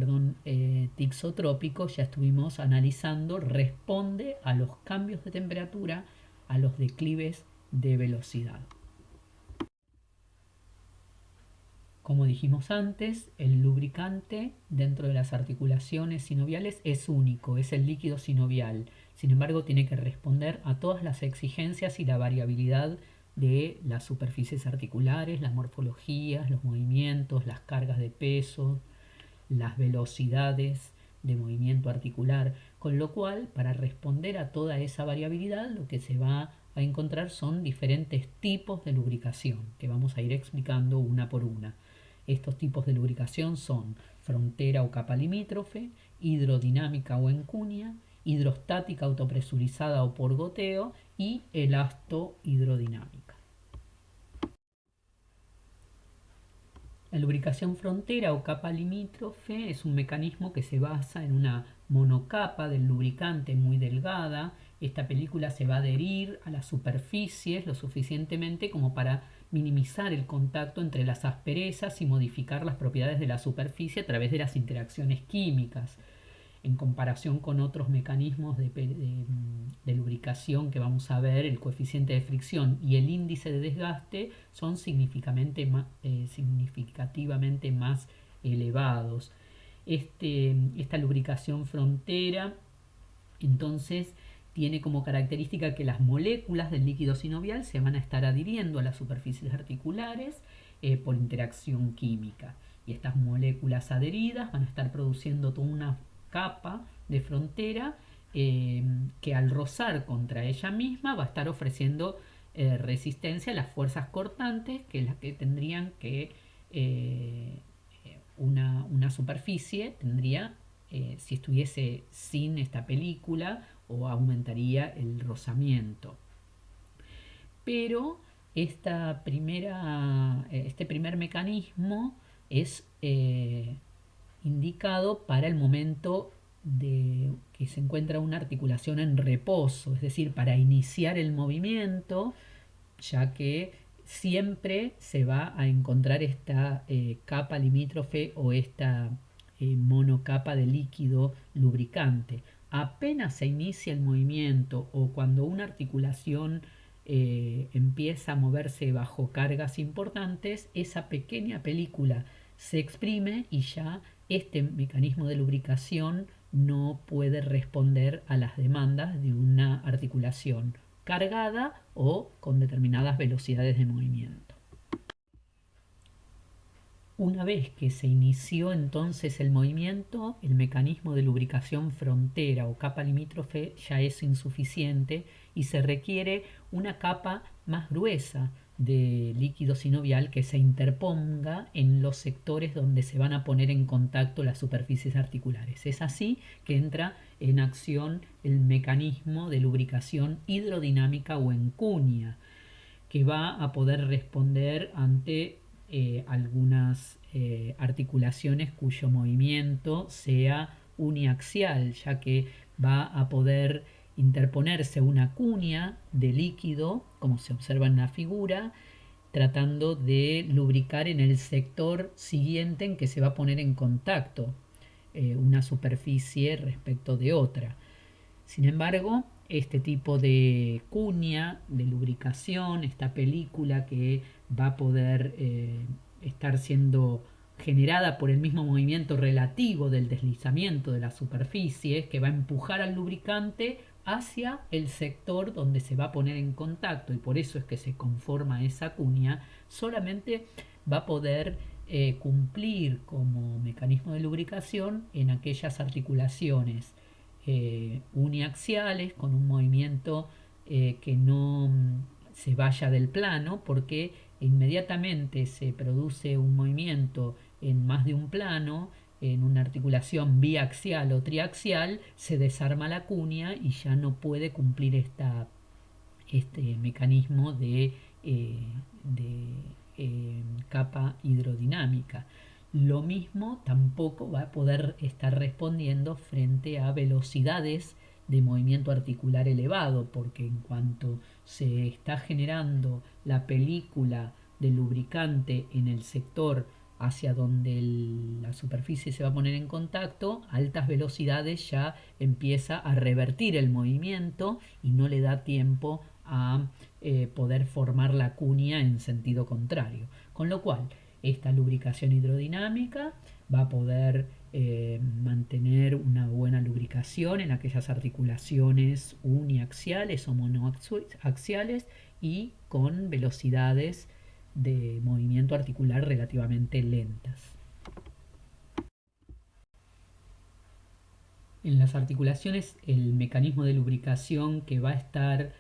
tixotrópico, ya estuvimos analizando, responde a los cambios de temperatura, a los declives de velocidad. Como dijimos antes, el lubricante dentro de las articulaciones sinoviales es único, es el líquido sinovial. Sin embargo, tiene que responder a todas las exigencias y la variabilidad de las superficies articulares, las morfologías, los movimientos, las cargas de peso, las velocidades de movimiento articular, con lo cual, para responder a toda esa variabilidad, lo que se va a encontrar son diferentes tipos de lubricación, que vamos a ir explicando una por una. Estos tipos de lubricación son frontera o capa limítrofe, hidrodinámica o en cuña, hidrostática autopresurizada o por goteo y elasto-hidrodinámica. La lubricación frontera o capa limítrofe es un mecanismo que se basa en una monocapa del lubricante muy delgada. Esta película se va a adherir a las superficies lo suficientemente como para minimizar el contacto entre las asperezas y modificar las propiedades de la superficie a través de las interacciones químicas. En comparación con otros mecanismos de lubricación que vamos a ver, el coeficiente de fricción y el índice de desgaste son significativamente más elevados. Esta lubricación frontera, entonces, tiene como característica que las moléculas del líquido sinovial se van a estar adhiriendo a las superficies articulares, por interacción química. Y estas moléculas adheridas van a estar produciendo toda una capa de frontera, que al rozar contra ella misma va a estar ofreciendo resistencia a las fuerzas cortantes, que es las que tendrían que una superficie tendría, si estuviese sin esta película, o aumentaría el rozamiento. Pero este primer mecanismo es indicado para el momento de que se encuentra una articulación en reposo, es decir, para iniciar el movimiento, ya que siempre se va a encontrar esta capa limítrofe o esta monocapa de líquido lubricante. Apenas se inicia el movimiento o cuando una articulación empieza a moverse bajo cargas importantes, esa pequeña película se exprime y ya este mecanismo de lubricación no puede responder a las demandas de una articulación cargada o con determinadas velocidades de movimiento. Una vez que se inició entonces el movimiento, el mecanismo de lubricación frontera o capa limítrofe ya es insuficiente y se requiere una capa más gruesa de líquido sinovial que se interponga en los sectores donde se van a poner en contacto las superficies articulares. Es así que entra en acción el mecanismo de lubricación hidrodinámica o en cuña, que va a poder responder ante algunas articulaciones cuyo movimiento sea uniaxial, ya que va a poder interponerse una cuña de líquido, como se observa en la figura, tratando de lubricar en el sector siguiente en que se va a poner en contacto una superficie respecto de otra. Sin embargo, este tipo de cuña, de lubricación, esta película que va a poder estar siendo generada por el mismo movimiento relativo del deslizamiento de la superficie, que va a empujar al lubricante hacia el sector donde se va a poner en contacto, y por eso es que se conforma esa cuña, solamente va a poder cumplir como mecanismo de lubricación en aquellas articulaciones uniaxiales con un movimiento que no se vaya del plano, porque inmediatamente se produce un movimiento en más de un plano, en una articulación biaxial o triaxial, se desarma la cuña y ya no puede cumplir este mecanismo de capa hidrodinámica. Lo mismo tampoco va a poder estar respondiendo frente a velocidades de movimiento articular elevado, porque en cuanto se está generando la película del lubricante en el sector hacia donde la superficie se va a poner en contacto, altas velocidades ya empieza a revertir el movimiento y no le da tiempo a poder formar la cuña en sentido contrario. Con lo cual, esta lubricación hidrodinámica va a poder mantener una buena lubricación en aquellas articulaciones uniaxiales o monoaxiales y con velocidades de movimiento articular relativamente lentas. En las articulaciones, el mecanismo de lubricación que va a estar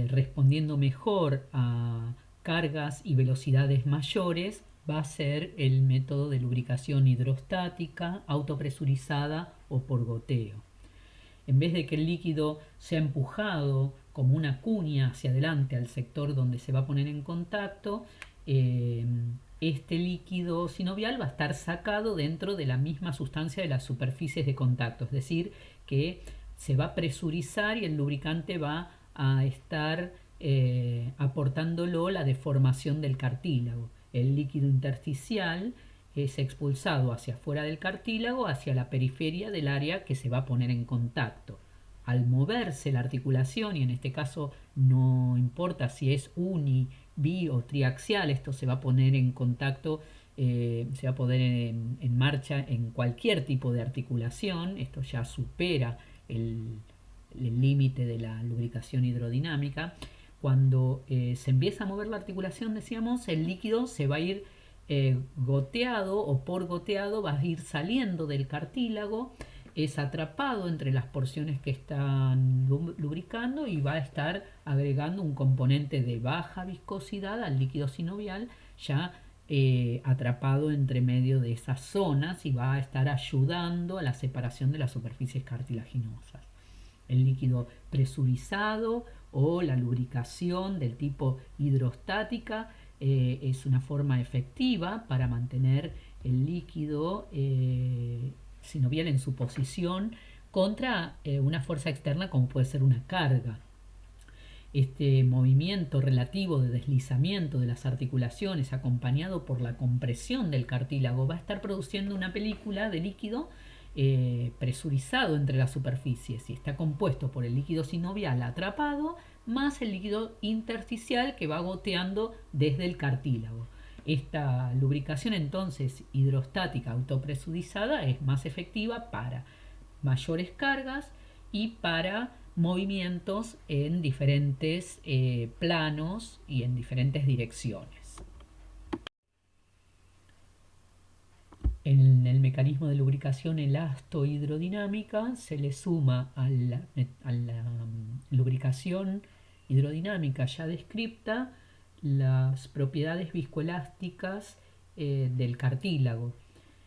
respondiendo mejor a cargas y velocidades mayores va a ser el método de lubricación hidrostática, autopresurizada o por goteo. En vez de que el líquido sea empujado como una cuña hacia adelante al sector donde se va a poner en contacto, este líquido sinovial va a estar sacado dentro de la misma sustancia de las superficies de contacto, es decir, que se va a presurizar y el lubricante va a estar aportándolo la deformación del cartílago. El líquido intersticial es expulsado hacia afuera del cartílago, hacia la periferia del área que se va a poner en contacto. Al moverse la articulación, y en este caso no importa si es uni, bi o triaxial, esto se va a poner en contacto, se va a poner en marcha en cualquier tipo de articulación, esto ya supera el límite de la lubricación hidrodinámica. Cuando se empieza a mover la articulación, decíamos, el líquido se va a ir goteado o por goteado, va a ir saliendo del cartílago, es atrapado entre las porciones que están lubricando y va a estar agregando un componente de baja viscosidad al líquido sinovial ya atrapado entre medio de esas zonas y va a estar ayudando a la separación de las superficies cartilaginosas. El líquido presurizado o la lubricación del tipo hidrostática es una forma efectiva para mantener el líquido sinovial en su posición contra una fuerza externa como puede ser una carga. Este movimiento relativo de deslizamiento de las articulaciones acompañado por la compresión del cartílago va a estar produciendo una película de líquido presurizado entre las superficies y está compuesto por el líquido sinovial atrapado más el líquido intersticial que va goteando desde el cartílago. Esta lubricación entonces hidrostática autopresurizada es más efectiva para mayores cargas y para movimientos en diferentes planos y en diferentes direcciones. En el mecanismo de lubricación elasto-hidrodinámica se le suma a la lubricación hidrodinámica ya descripta las propiedades viscoelásticas del cartílago.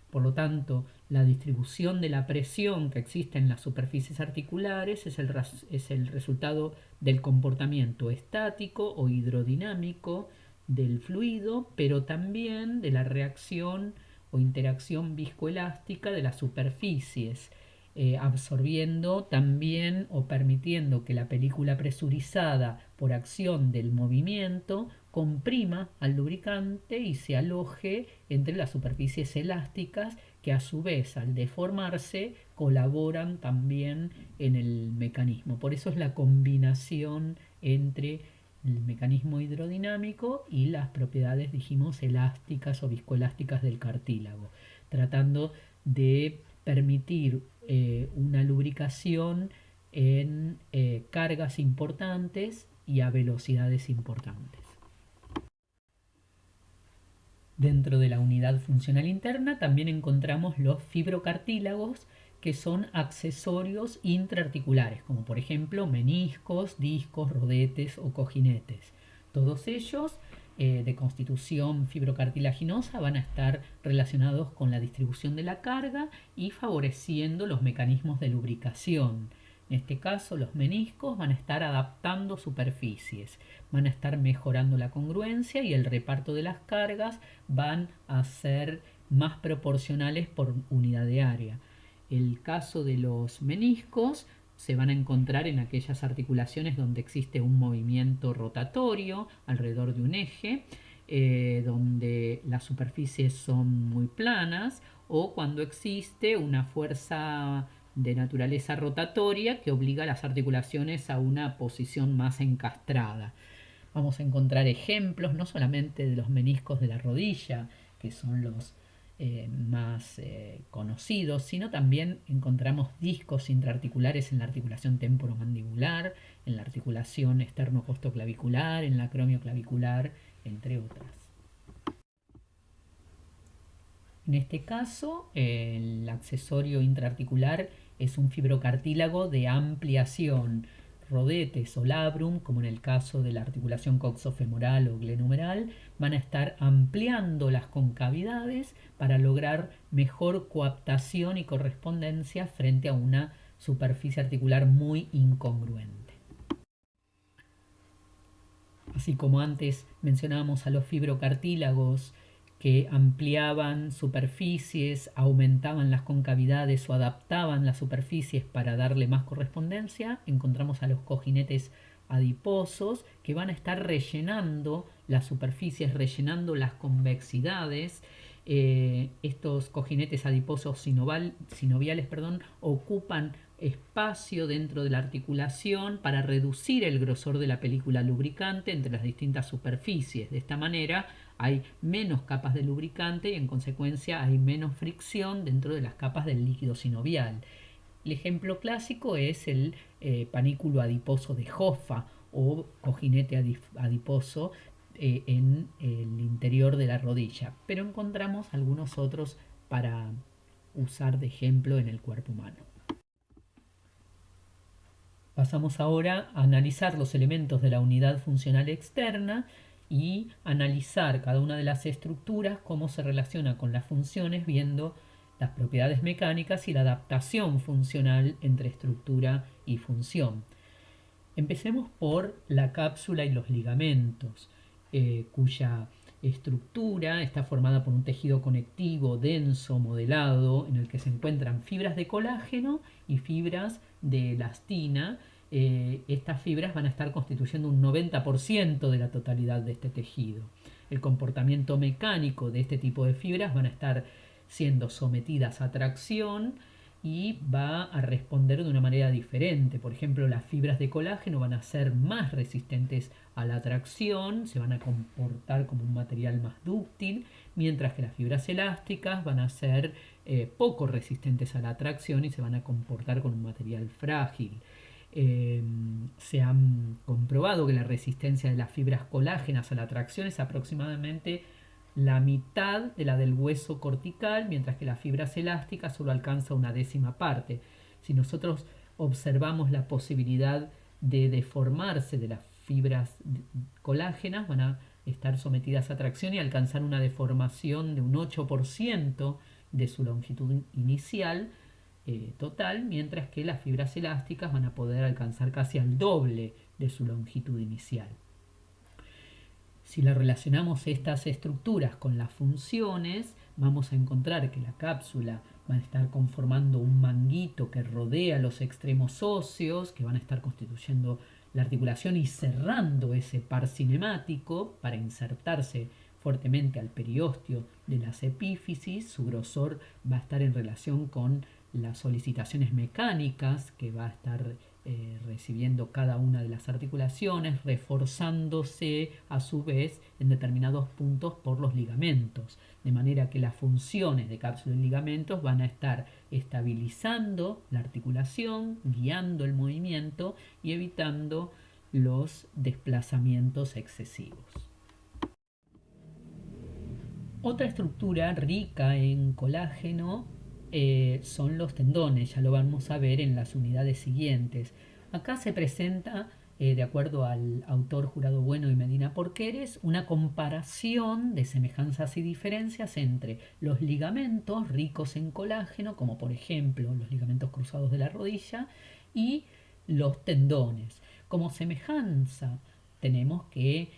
Por lo tanto, la distribución de la presión que existe en las superficies articulares es el resultado del comportamiento estático o hidrodinámico del fluido, pero también de la reacción o interacción viscoelástica de las superficies, absorbiendo también o permitiendo que la película presurizada por acción del movimiento comprima al lubricante y se aloje entre las superficies elásticas que a su vez al deformarse colaboran también en el mecanismo. Por eso es la combinación entre el mecanismo hidrodinámico y las propiedades, dijimos, elásticas o viscoelásticas del cartílago, tratando de permitir una lubricación en cargas importantes y a velocidades importantes. Dentro de la unidad funcional interna también encontramos los fibrocartílagos, que son accesorios intraarticulares, como por ejemplo meniscos, discos, rodetes o cojinetes. Todos ellos de constitución fibrocartilaginosa van a estar relacionados con la distribución de la carga y favoreciendo los mecanismos de lubricación. En este caso, los meniscos van a estar adaptando superficies, van a estar mejorando la congruencia y el reparto de las cargas van a ser más proporcionales por unidad de área. El caso de los meniscos se van a encontrar en aquellas articulaciones donde existe un movimiento rotatorio alrededor de un eje, donde las superficies son muy planas, o cuando existe una fuerza de naturaleza rotatoria que obliga a las articulaciones a una posición más encastrada. Vamos a encontrar ejemplos no solamente de los meniscos de la rodilla, que son los más conocidos, sino también encontramos discos intraarticulares en la articulación temporomandibular, en la articulación esternocostoclavicular, en la acromioclavicular, entre otras. En este caso, el accesorio intraarticular es un fibrocartílago de ampliación. Rodetes o labrum, como en el caso de la articulación coxofemoral o glenohumeral, van a estar ampliando las concavidades para lograr mejor coaptación y correspondencia frente a una superficie articular muy incongruente. Así como antes mencionábamos a los fibrocartílagos que ampliaban superficies, aumentaban las concavidades o adaptaban las superficies para darle más correspondencia, encontramos a los cojinetes adiposos que van a estar rellenando las superficies, rellenando las convexidades. Estos cojinetes adiposos sinoviales ocupan espacio dentro de la articulación para reducir el grosor de la película lubricante entre las distintas superficies. De esta manera hay menos capas de lubricante y en consecuencia hay menos fricción dentro de las capas del líquido sinovial. El ejemplo clásico es el panículo adiposo de Hoffa o cojinete adiposo en el interior de la rodilla, pero encontramos algunos otros para usar de ejemplo en el cuerpo humano. Pasamos ahora a analizar los elementos de la unidad funcional externa y analizar cada una de las estructuras, cómo se relaciona con las funciones, viendo las propiedades mecánicas y la adaptación funcional entre estructura y función. Empecemos por la cápsula y los ligamentos, cuya estructura está formada por un tejido conectivo denso, modelado, en el que se encuentran fibras de colágeno y fibras de elastina. Estas fibras van a estar constituyendo un 90% de la totalidad de este tejido. El comportamiento mecánico de este tipo de fibras van a estar siendo sometidas a tracción y va a responder de una manera diferente. Por ejemplo, las fibras de colágeno van a ser más resistentes a la tracción, se van a comportar como un material más dúctil, mientras que las fibras elásticas van a ser poco resistentes a la tracción y se van a comportar como un material frágil. Se han comprobado que la resistencia de las fibras colágenas a la tracción es aproximadamente la mitad de la del hueso cortical, mientras que las fibras elásticas solo alcanza una décima parte. Si nosotros observamos la posibilidad de deformarse de las fibras colágenas, van a estar sometidas a tracción y alcanzar una deformación de un 8% de su longitud inicial total, mientras que las fibras elásticas van a poder alcanzar casi al doble de su longitud inicial. Si la relacionamos estas estructuras con las funciones, vamos a encontrar que la cápsula va a estar conformando un manguito que rodea los extremos óseos, que van a estar constituyendo la articulación y cerrando ese par cinemático para insertarse fuertemente al periósteo de las epífisis. Su grosor va a estar en relación con las solicitaciones mecánicas que va a estar recibiendo cada una de las articulaciones, reforzándose a su vez en determinados puntos por los ligamentos, de manera que las funciones de cápsula y ligamentos van a estar estabilizando la articulación, guiando el movimiento y evitando los desplazamientos excesivos. Otra estructura rica en colágeno son los tendones, ya lo vamos a ver en las unidades siguientes. Acá se presenta, de acuerdo al autor Jurado Bueno y Medina Porqueres, una comparación de semejanzas y diferencias entre los ligamentos ricos en colágeno, como por ejemplo los ligamentos cruzados de la rodilla, y los tendones. Como semejanza, tenemos que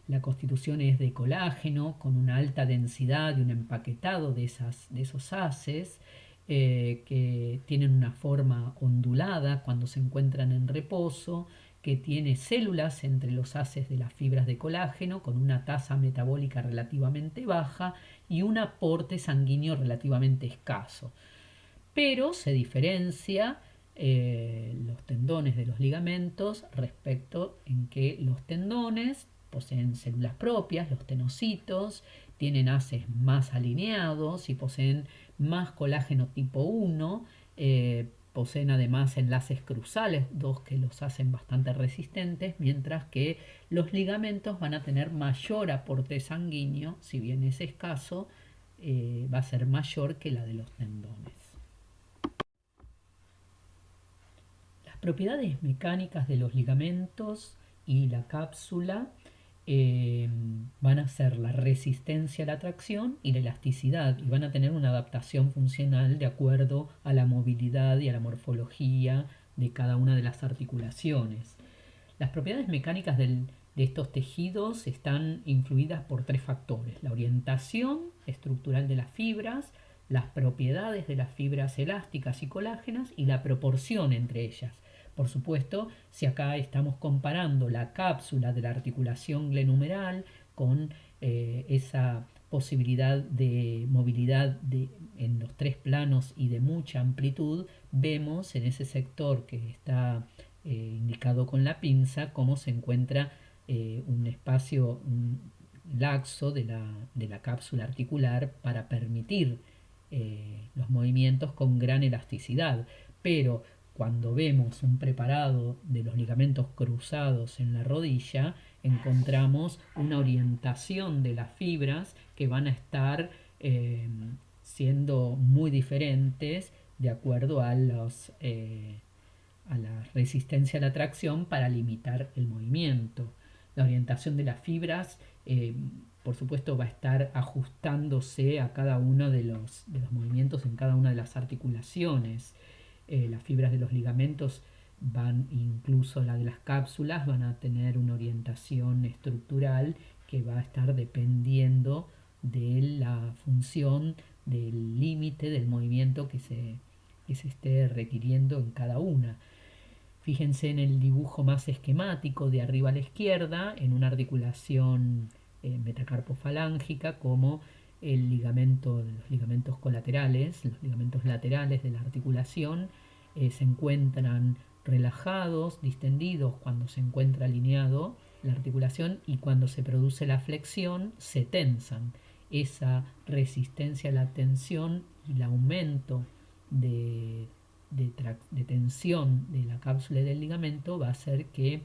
la constitución es de colágeno con una alta densidad y un empaquetado de esos haces que tienen una forma ondulada cuando se encuentran en reposo, que tiene células entre los haces de las fibras de colágeno con una tasa metabólica relativamente baja y un aporte sanguíneo relativamente escaso. Pero se diferencia los tendones de los ligamentos respecto en que los tendones poseen células propias, los tenocitos, tienen haces más alineados y poseen más colágeno tipo 1, poseen además enlaces cruzales, dos que los hacen bastante resistentes, mientras que los ligamentos van a tener mayor aporte sanguíneo, si bien es escaso, va a ser mayor que la de los tendones. Las propiedades mecánicas de los ligamentos y la cápsula van a ser la resistencia a la tracción y la elasticidad, y van a tener una adaptación funcional de acuerdo a la movilidad y a la morfología de cada una de las articulaciones. Las propiedades mecánicas de estos tejidos están influidas por tres factores: la orientación estructural de las fibras, las propiedades de las fibras elásticas y colágenas y la proporción entre ellas. Por supuesto, si acá estamos comparando la cápsula de la articulación glenumeral con esa posibilidad de movilidad en los tres planos y de mucha amplitud, vemos en ese sector que está indicado con la pinza cómo se encuentra un espacio laxo de la cápsula articular para permitir los movimientos con gran elasticidad. Pero cuando vemos un preparado de los ligamentos cruzados en la rodilla, encontramos una orientación de las fibras que van a estar siendo muy diferentes de acuerdo a la resistencia a la tracción para limitar el movimiento. La orientación de las fibras, por supuesto, va a estar ajustándose a cada uno de los movimientos en cada una de las articulaciones. Las fibras de los ligamentos incluso la de las cápsulas, van a tener una orientación estructural que va a estar dependiendo de la función del límite del movimiento que se esté requiriendo en cada una. Fíjense en el dibujo más esquemático de arriba a la izquierda, en una articulación metacarpofalángica, como los ligamentos colaterales, los ligamentos laterales de la articulación, se encuentran relajados, distendidos cuando se encuentra alineado la articulación, y cuando se produce la flexión se tensan. Esa resistencia a la tensión y el aumento de tensión de la cápsula y del ligamento va a hacer que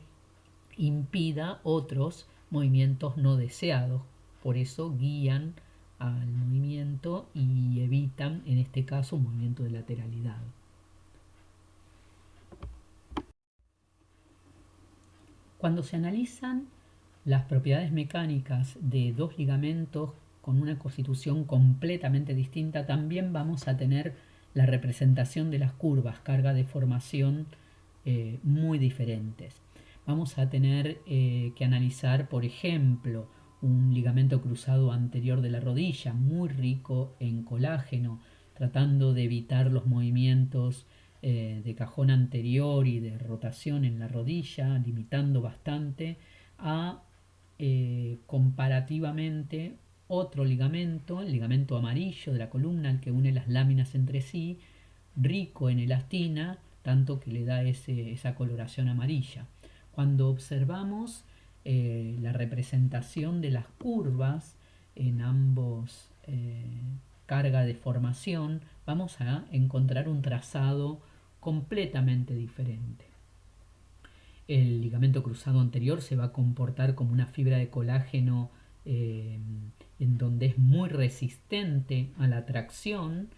impida otros movimientos no deseados. Por eso guían al movimiento y evitan, en este caso, un movimiento de lateralidad. Cuando se analizan las propiedades mecánicas de dos ligamentos con una constitución completamente distinta, también vamos a tener la representación de las curvas, carga de formación muy diferentes. Vamos a tener que analizar, por ejemplo, un ligamento cruzado anterior de la rodilla, muy rico en colágeno, tratando de evitar los movimientos de cajón anterior y de rotación en la rodilla, limitando bastante a comparativamente otro ligamento, el ligamento amarillo de la columna, el que une las láminas entre sí, rico en elastina, tanto que le da esa coloración amarilla. Cuando observamos la representación de las curvas en ambos carga de formación, vamos a encontrar un trazado completamente diferente. El ligamento cruzado anterior se va a comportar como una fibra de colágeno en donde es muy resistente a la tracción,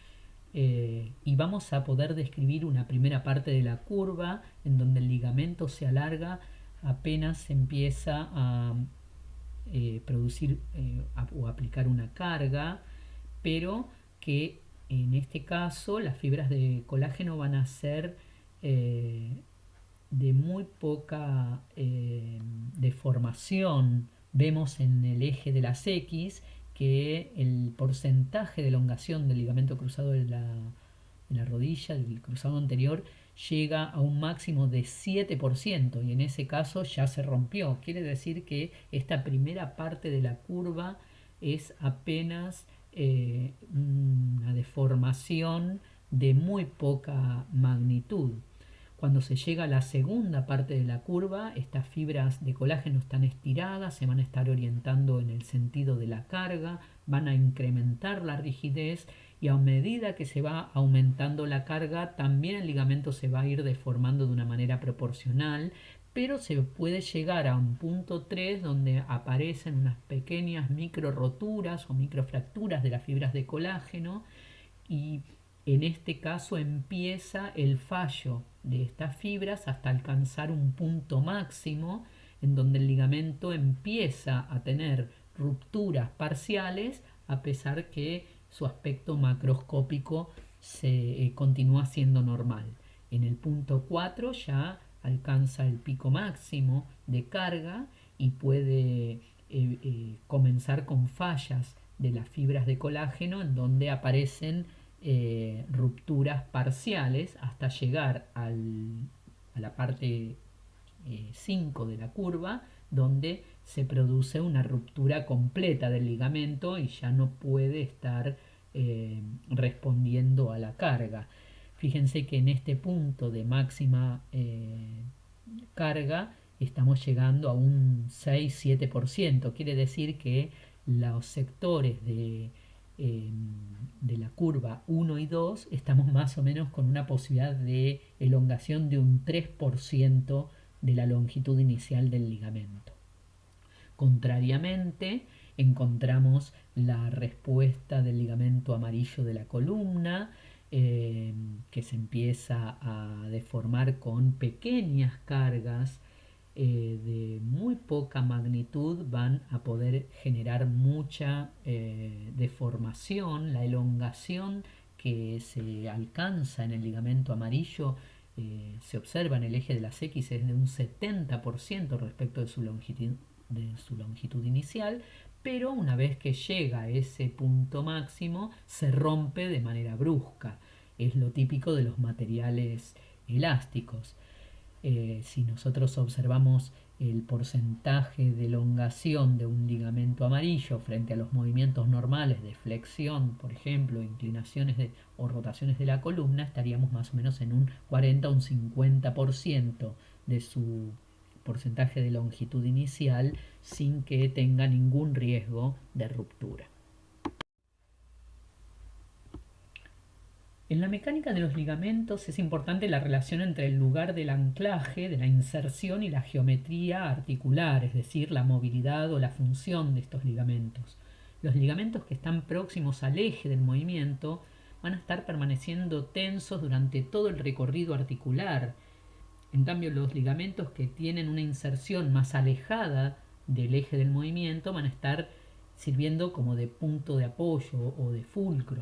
y vamos a poder describir una primera parte de la curva en donde el ligamento se alarga apenas se empieza a producir o aplicar una carga, pero que en este caso las fibras de colágeno van a ser eh, de muy poca deformación. Vemos en el eje de las X que el porcentaje de elongación del ligamento cruzado de la rodilla, del cruzado anterior, llega a un máximo de 7% y en ese caso ya se rompió. Quiere decir que esta primera parte de la curva es apenas una deformación de muy poca magnitud. Cuando se llega a la segunda parte de la curva, estas fibras de colágeno están estiradas, se van a estar orientando en el sentido de la carga, van a incrementar la rigidez y a medida que se va aumentando la carga, también el ligamento se va a ir deformando de una manera proporcional, pero se puede llegar a un punto 3 donde aparecen unas pequeñas micro roturas o microfracturas de las fibras de colágeno y en este caso empieza el fallo de estas fibras hasta alcanzar un punto máximo en donde el ligamento empieza a tener rupturas parciales a pesar que su aspecto macroscópico se continúa siendo normal. En el punto 4 ya alcanza el pico máximo de carga y puede comenzar con fallas de las fibras de colágeno en donde aparecen rupturas parciales hasta llegar a la parte 5 de la curva donde se produce una ruptura completa del ligamento y ya no puede estar respondiendo a la carga. Fíjense que en este punto de máxima carga estamos llegando a un 6-7%. Quiere decir que los sectores de la curva 1 y 2 estamos más o menos con una posibilidad de elongación de un 3% de la longitud inicial del ligamento. Contrariamente, encontramos la respuesta del ligamento amarillo de la columna, que se empieza a deformar con pequeñas cargas de muy poca magnitud, van a poder generar mucha deformación. La elongación que se alcanza en el ligamento amarillo se observa en el eje de las X es de un 70% respecto de su longitud inicial, pero una vez que llega a ese punto máximo se rompe de manera brusca. Es lo típico de los materiales elásticos. Si nosotros observamos el porcentaje de elongación de un ligamento amarillo frente a los movimientos normales de flexión, por ejemplo, inclinaciones o rotaciones de la columna, estaríamos más o menos en un 40 o un 50% de su porcentaje de longitud inicial sin que tenga ningún riesgo de ruptura. En la mecánica de los ligamentos es importante la relación entre el lugar del anclaje, de la inserción y la geometría articular, es decir, la movilidad o la función de estos ligamentos. Los ligamentos que están próximos al eje del movimiento van a estar permaneciendo tensos durante todo el recorrido articular. En cambio, los ligamentos que tienen una inserción más alejada del eje del movimiento van a estar sirviendo como de punto de apoyo o de fulcro.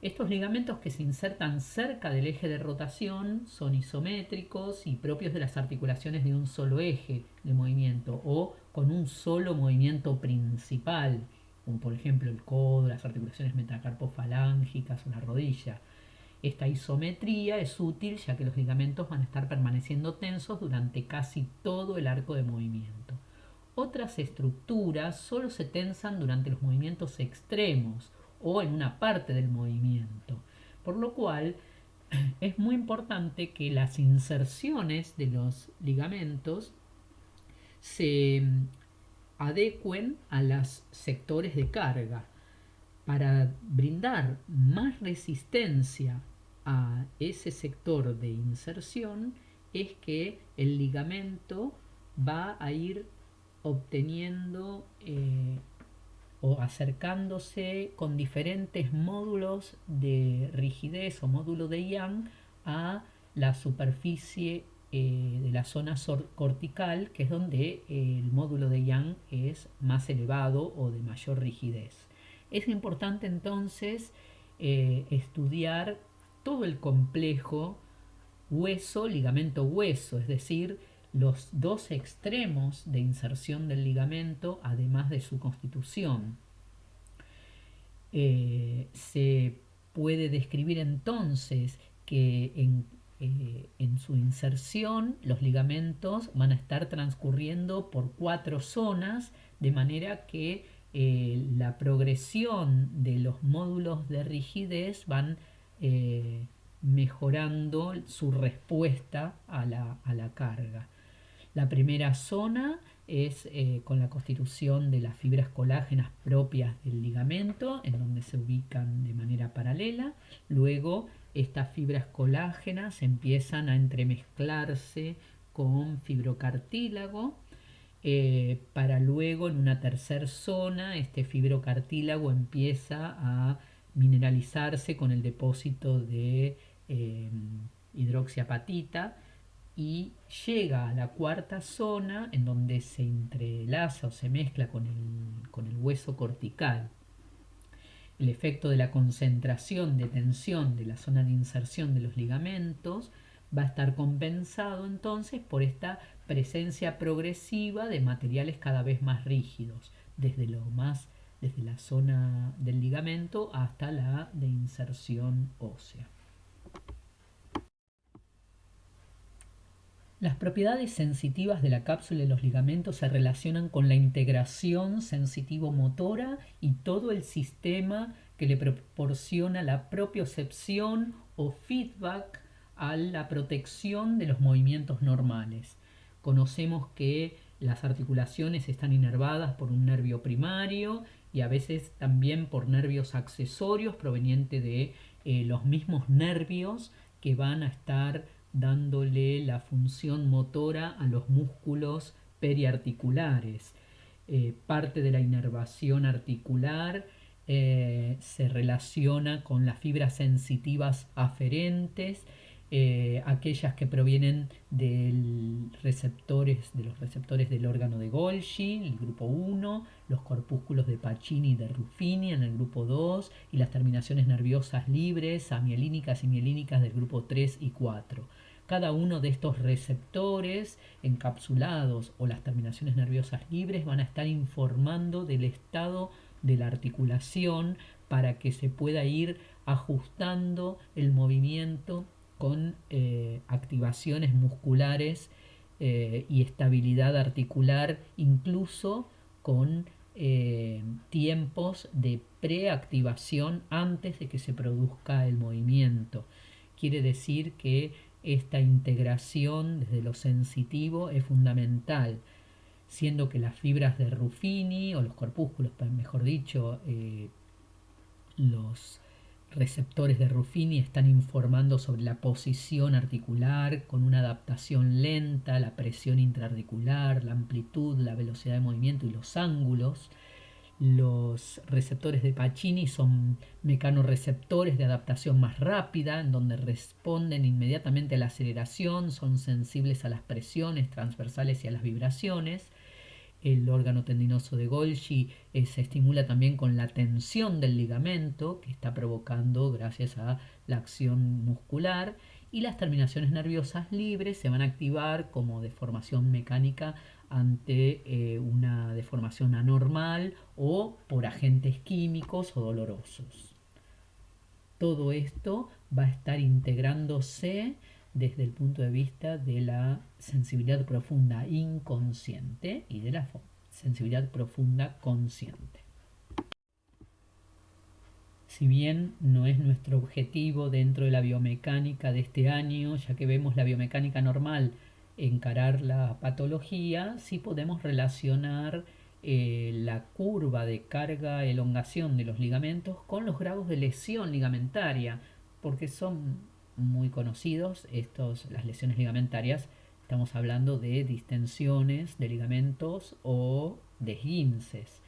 Estos ligamentos que se insertan cerca del eje de rotación son isométricos y propios de las articulaciones de un solo eje de movimiento o con un solo movimiento principal, como por ejemplo el codo, las articulaciones metacarpofalángicas o la rodilla. Esta isometría es útil ya que los ligamentos van a estar permaneciendo tensos durante casi todo el arco de movimiento. Otras estructuras solo se tensan durante los movimientos extremos o en una parte del movimiento, por lo cual es muy importante que las inserciones de los ligamentos se adecuen a los sectores de carga para brindar más resistencia a ese sector de inserción. Es que el ligamento va a ir obteniendo o acercándose con diferentes módulos de rigidez o módulo de Young a la superficie de la zona cortical, que es donde el módulo de Young es más elevado o de mayor rigidez. Es importante entonces estudiar todo el complejo hueso, ligamento, hueso, es decir, los dos extremos de inserción del ligamento, además de su constitución. Se puede describir entonces que en su inserción los ligamentos van a estar transcurriendo por 4 zonas, de manera que la progresión de los módulos de rigidez van mejorando su respuesta a la carga. La primera zona es con la constitución de las fibras colágenas propias del ligamento, en donde se ubican de manera paralela. Luego estas fibras colágenas empiezan a entremezclarse con fibrocartílago, para luego en una tercera zona este fibrocartílago empieza a mineralizarse con el depósito de hidroxiapatita, y llega a la cuarta zona en donde se entrelaza o se mezcla con el hueso cortical. El efecto de la concentración de tensión de la zona de inserción de los ligamentos va a estar compensado entonces por esta presencia progresiva de materiales cada vez más rígidos, desde la zona del ligamento hasta la de inserción ósea. Las propiedades sensitivas de la cápsula de los ligamentos se relacionan con la integración sensitivo-motora y todo el sistema que le proporciona la propiocepción o feedback a la protección de los movimientos normales. Conocemos que las articulaciones están inervadas por un nervio primario y a veces también por nervios accesorios provenientes de los mismos nervios que van a estar dándole la función motora a los músculos periarticulares. Parte de la inervación articular se relaciona con las fibras sensitivas aferentes, aquellas que provienen de los receptores del órgano de Golgi, el grupo 1, los corpúsculos de Pacini y de Ruffini en el grupo 2, y las terminaciones nerviosas libres, amielínicas y mielínicas del grupo 3 y 4. Cada uno de estos receptores encapsulados o las terminaciones nerviosas libres van a estar informando del estado de la articulación para que se pueda ir ajustando el movimiento con activaciones musculares y estabilidad articular, incluso con tiempos de preactivación antes de que se produzca el movimiento. Quiere decir que esta integración desde lo sensitivo es fundamental, siendo que las fibras de Ruffini, o los corpúsculos, mejor dicho, los receptores de Ruffini están informando sobre la posición articular con una adaptación lenta, la presión intraarticular, la amplitud, la velocidad de movimiento y los ángulos. Los receptores de Pacini son mecanorreceptores de adaptación más rápida, en donde responden inmediatamente a la aceleración, son sensibles a las presiones transversales y a las vibraciones. El órgano tendinoso de Golgi se estimula también con la tensión del ligamento que está provocando gracias a la acción muscular, y las terminaciones nerviosas libres se van a activar como deformación mecánica ante una deformación anormal o por agentes químicos o dolorosos. Todo esto va a estar integrándose desde el punto de vista de la sensibilidad profunda inconsciente y de la sensibilidad profunda consciente. Si bien no es nuestro objetivo dentro de la biomecánica de este año, ya que vemos la biomecánica normal encarar la patología, sí podemos relacionar la curva de carga-elongación de los ligamentos con los grados de lesión ligamentaria, porque son muy conocidos las lesiones ligamentarias. Estamos hablando de distensiones de ligamentos o de esguinces.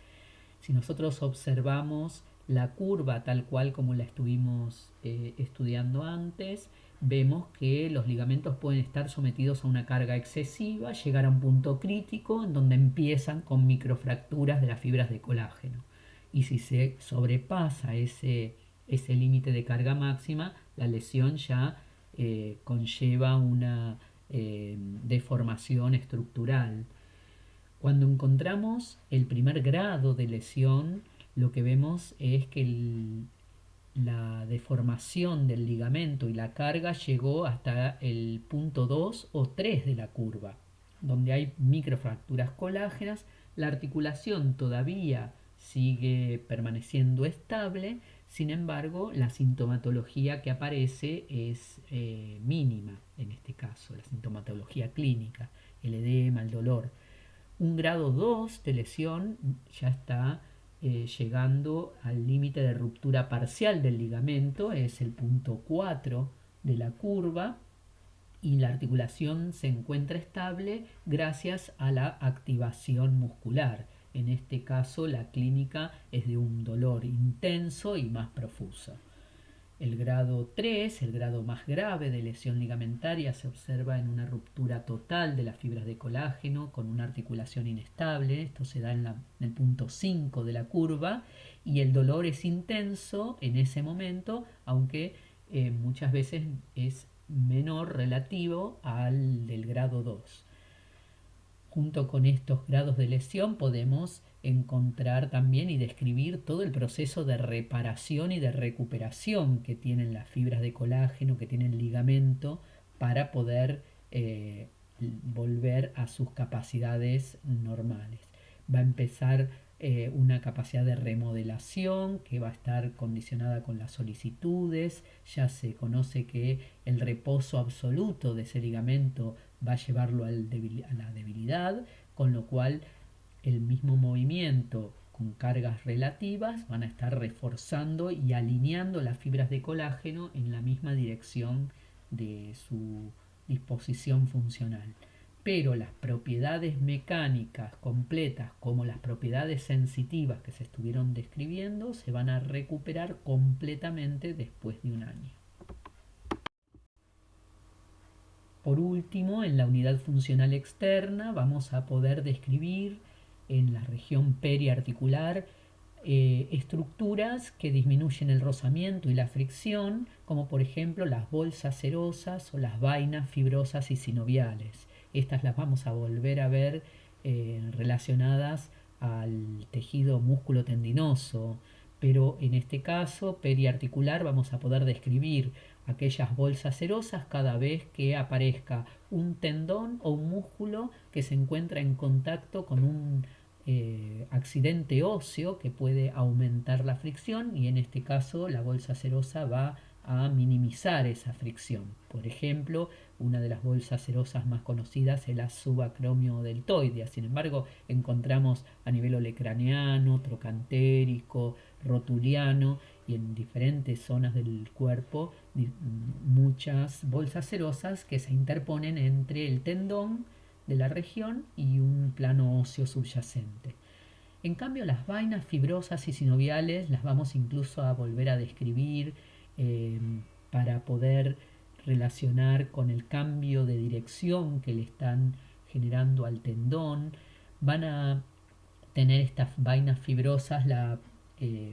Si nosotros observamos la curva tal cual como la estuvimos estudiando antes, vemos que los ligamentos pueden estar sometidos a una carga excesiva, llegar a un punto crítico en donde empiezan con microfracturas de las fibras de colágeno. Y si se sobrepasa ese límite de carga máxima, la lesión ya conlleva una deformación estructural. Cuando encontramos el primer grado de lesión, lo que vemos es que la deformación del ligamento y la carga llegó hasta el punto 2 o 3 de la curva, donde hay microfracturas colágenas. La articulación todavía sigue permaneciendo estable, sin embargo, la sintomatología que aparece es mínima en este caso, la sintomatología clínica, el edema, el dolor. Un grado 2 de lesión ya está llegando al límite de ruptura parcial del ligamento, es el punto 4 de la curva, y la articulación se encuentra estable gracias a la activación muscular. En este caso, la clínica es de un dolor intenso y más profuso. El grado 3, el grado más grave de lesión ligamentaria, se observa en una ruptura total de las fibras de colágeno con una articulación inestable. Esto se da en el punto 5 de la curva y el dolor es intenso en ese momento, aunque muchas veces es menor relativo al del grado 2. Junto con estos grados de lesión podemos encontrar también y describir todo el proceso de reparación y de recuperación que tienen las fibras de colágeno, que tienen el ligamento, para poder volver a sus capacidades normales. Va a empezar una capacidad de remodelación que va a estar condicionada con las solicitudes. Ya se conoce que el reposo absoluto de ese ligamento va a llevarlo a la debilidad, con lo cual el mismo movimiento con cargas relativas van a estar reforzando y alineando las fibras de colágeno en la misma dirección de su disposición funcional. Pero las propiedades mecánicas completas, como las propiedades sensitivas que se estuvieron describiendo, se van a recuperar completamente después de un año. Por último, en la unidad funcional externa vamos a poder describir en la región periarticular estructuras que disminuyen el rozamiento y la fricción, como por ejemplo las bolsas serosas o las vainas fibrosas y sinoviales. Estas las vamos a volver a ver relacionadas al tejido músculo-tendinoso, pero en este caso periarticular vamos a poder describir aquellas bolsas serosas cada vez que aparezca un tendón o un músculo que se encuentra en contacto con un accidente óseo que puede aumentar la fricción, y en este caso la bolsa serosa va a minimizar esa fricción. Por ejemplo, una de las bolsas serosas más conocidas es la subacromio-deltoidea. Sin embargo, encontramos a nivel olecraneano, trocantérico, rotuliano y en diferentes zonas del cuerpo muchas bolsas serosas que se interponen entre el tendón de la región y un plano óseo subyacente. En cambio, las vainas fibrosas y sinoviales las vamos incluso a volver a describir eh, para poder relacionar con el cambio de dirección que le están generando al tendón. Van a tener estas vainas fibrosas la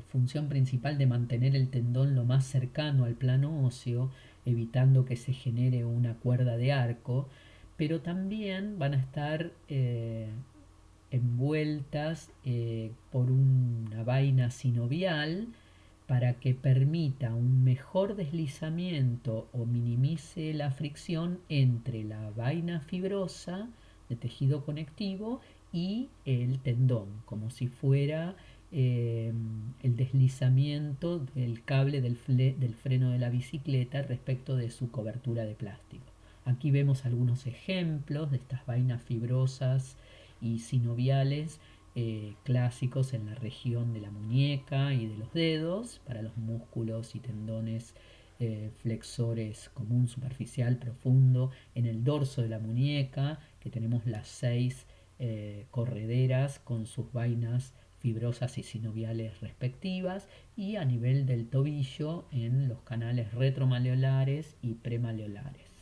función principal de mantener el tendón lo más cercano al plano óseo, evitando que se genere una cuerda de arco, pero también van a estar envueltas por una vaina sinovial para que permita un mejor deslizamiento o minimice la fricción entre la vaina fibrosa de tejido conectivo y el tendón, como si fuera el deslizamiento del cable del freno de la bicicleta respecto de su cobertura de plástico. Aquí vemos algunos ejemplos de estas vainas fibrosas y sinoviales clásicos en la región de la muñeca y de los dedos, para los músculos y tendones flexores común, superficial, profundo, en el dorso de la muñeca, que tenemos las 6 correderas con sus vainas fibrosas y sinoviales respectivas, y a nivel del tobillo en los canales retromaleolares y premaleolares.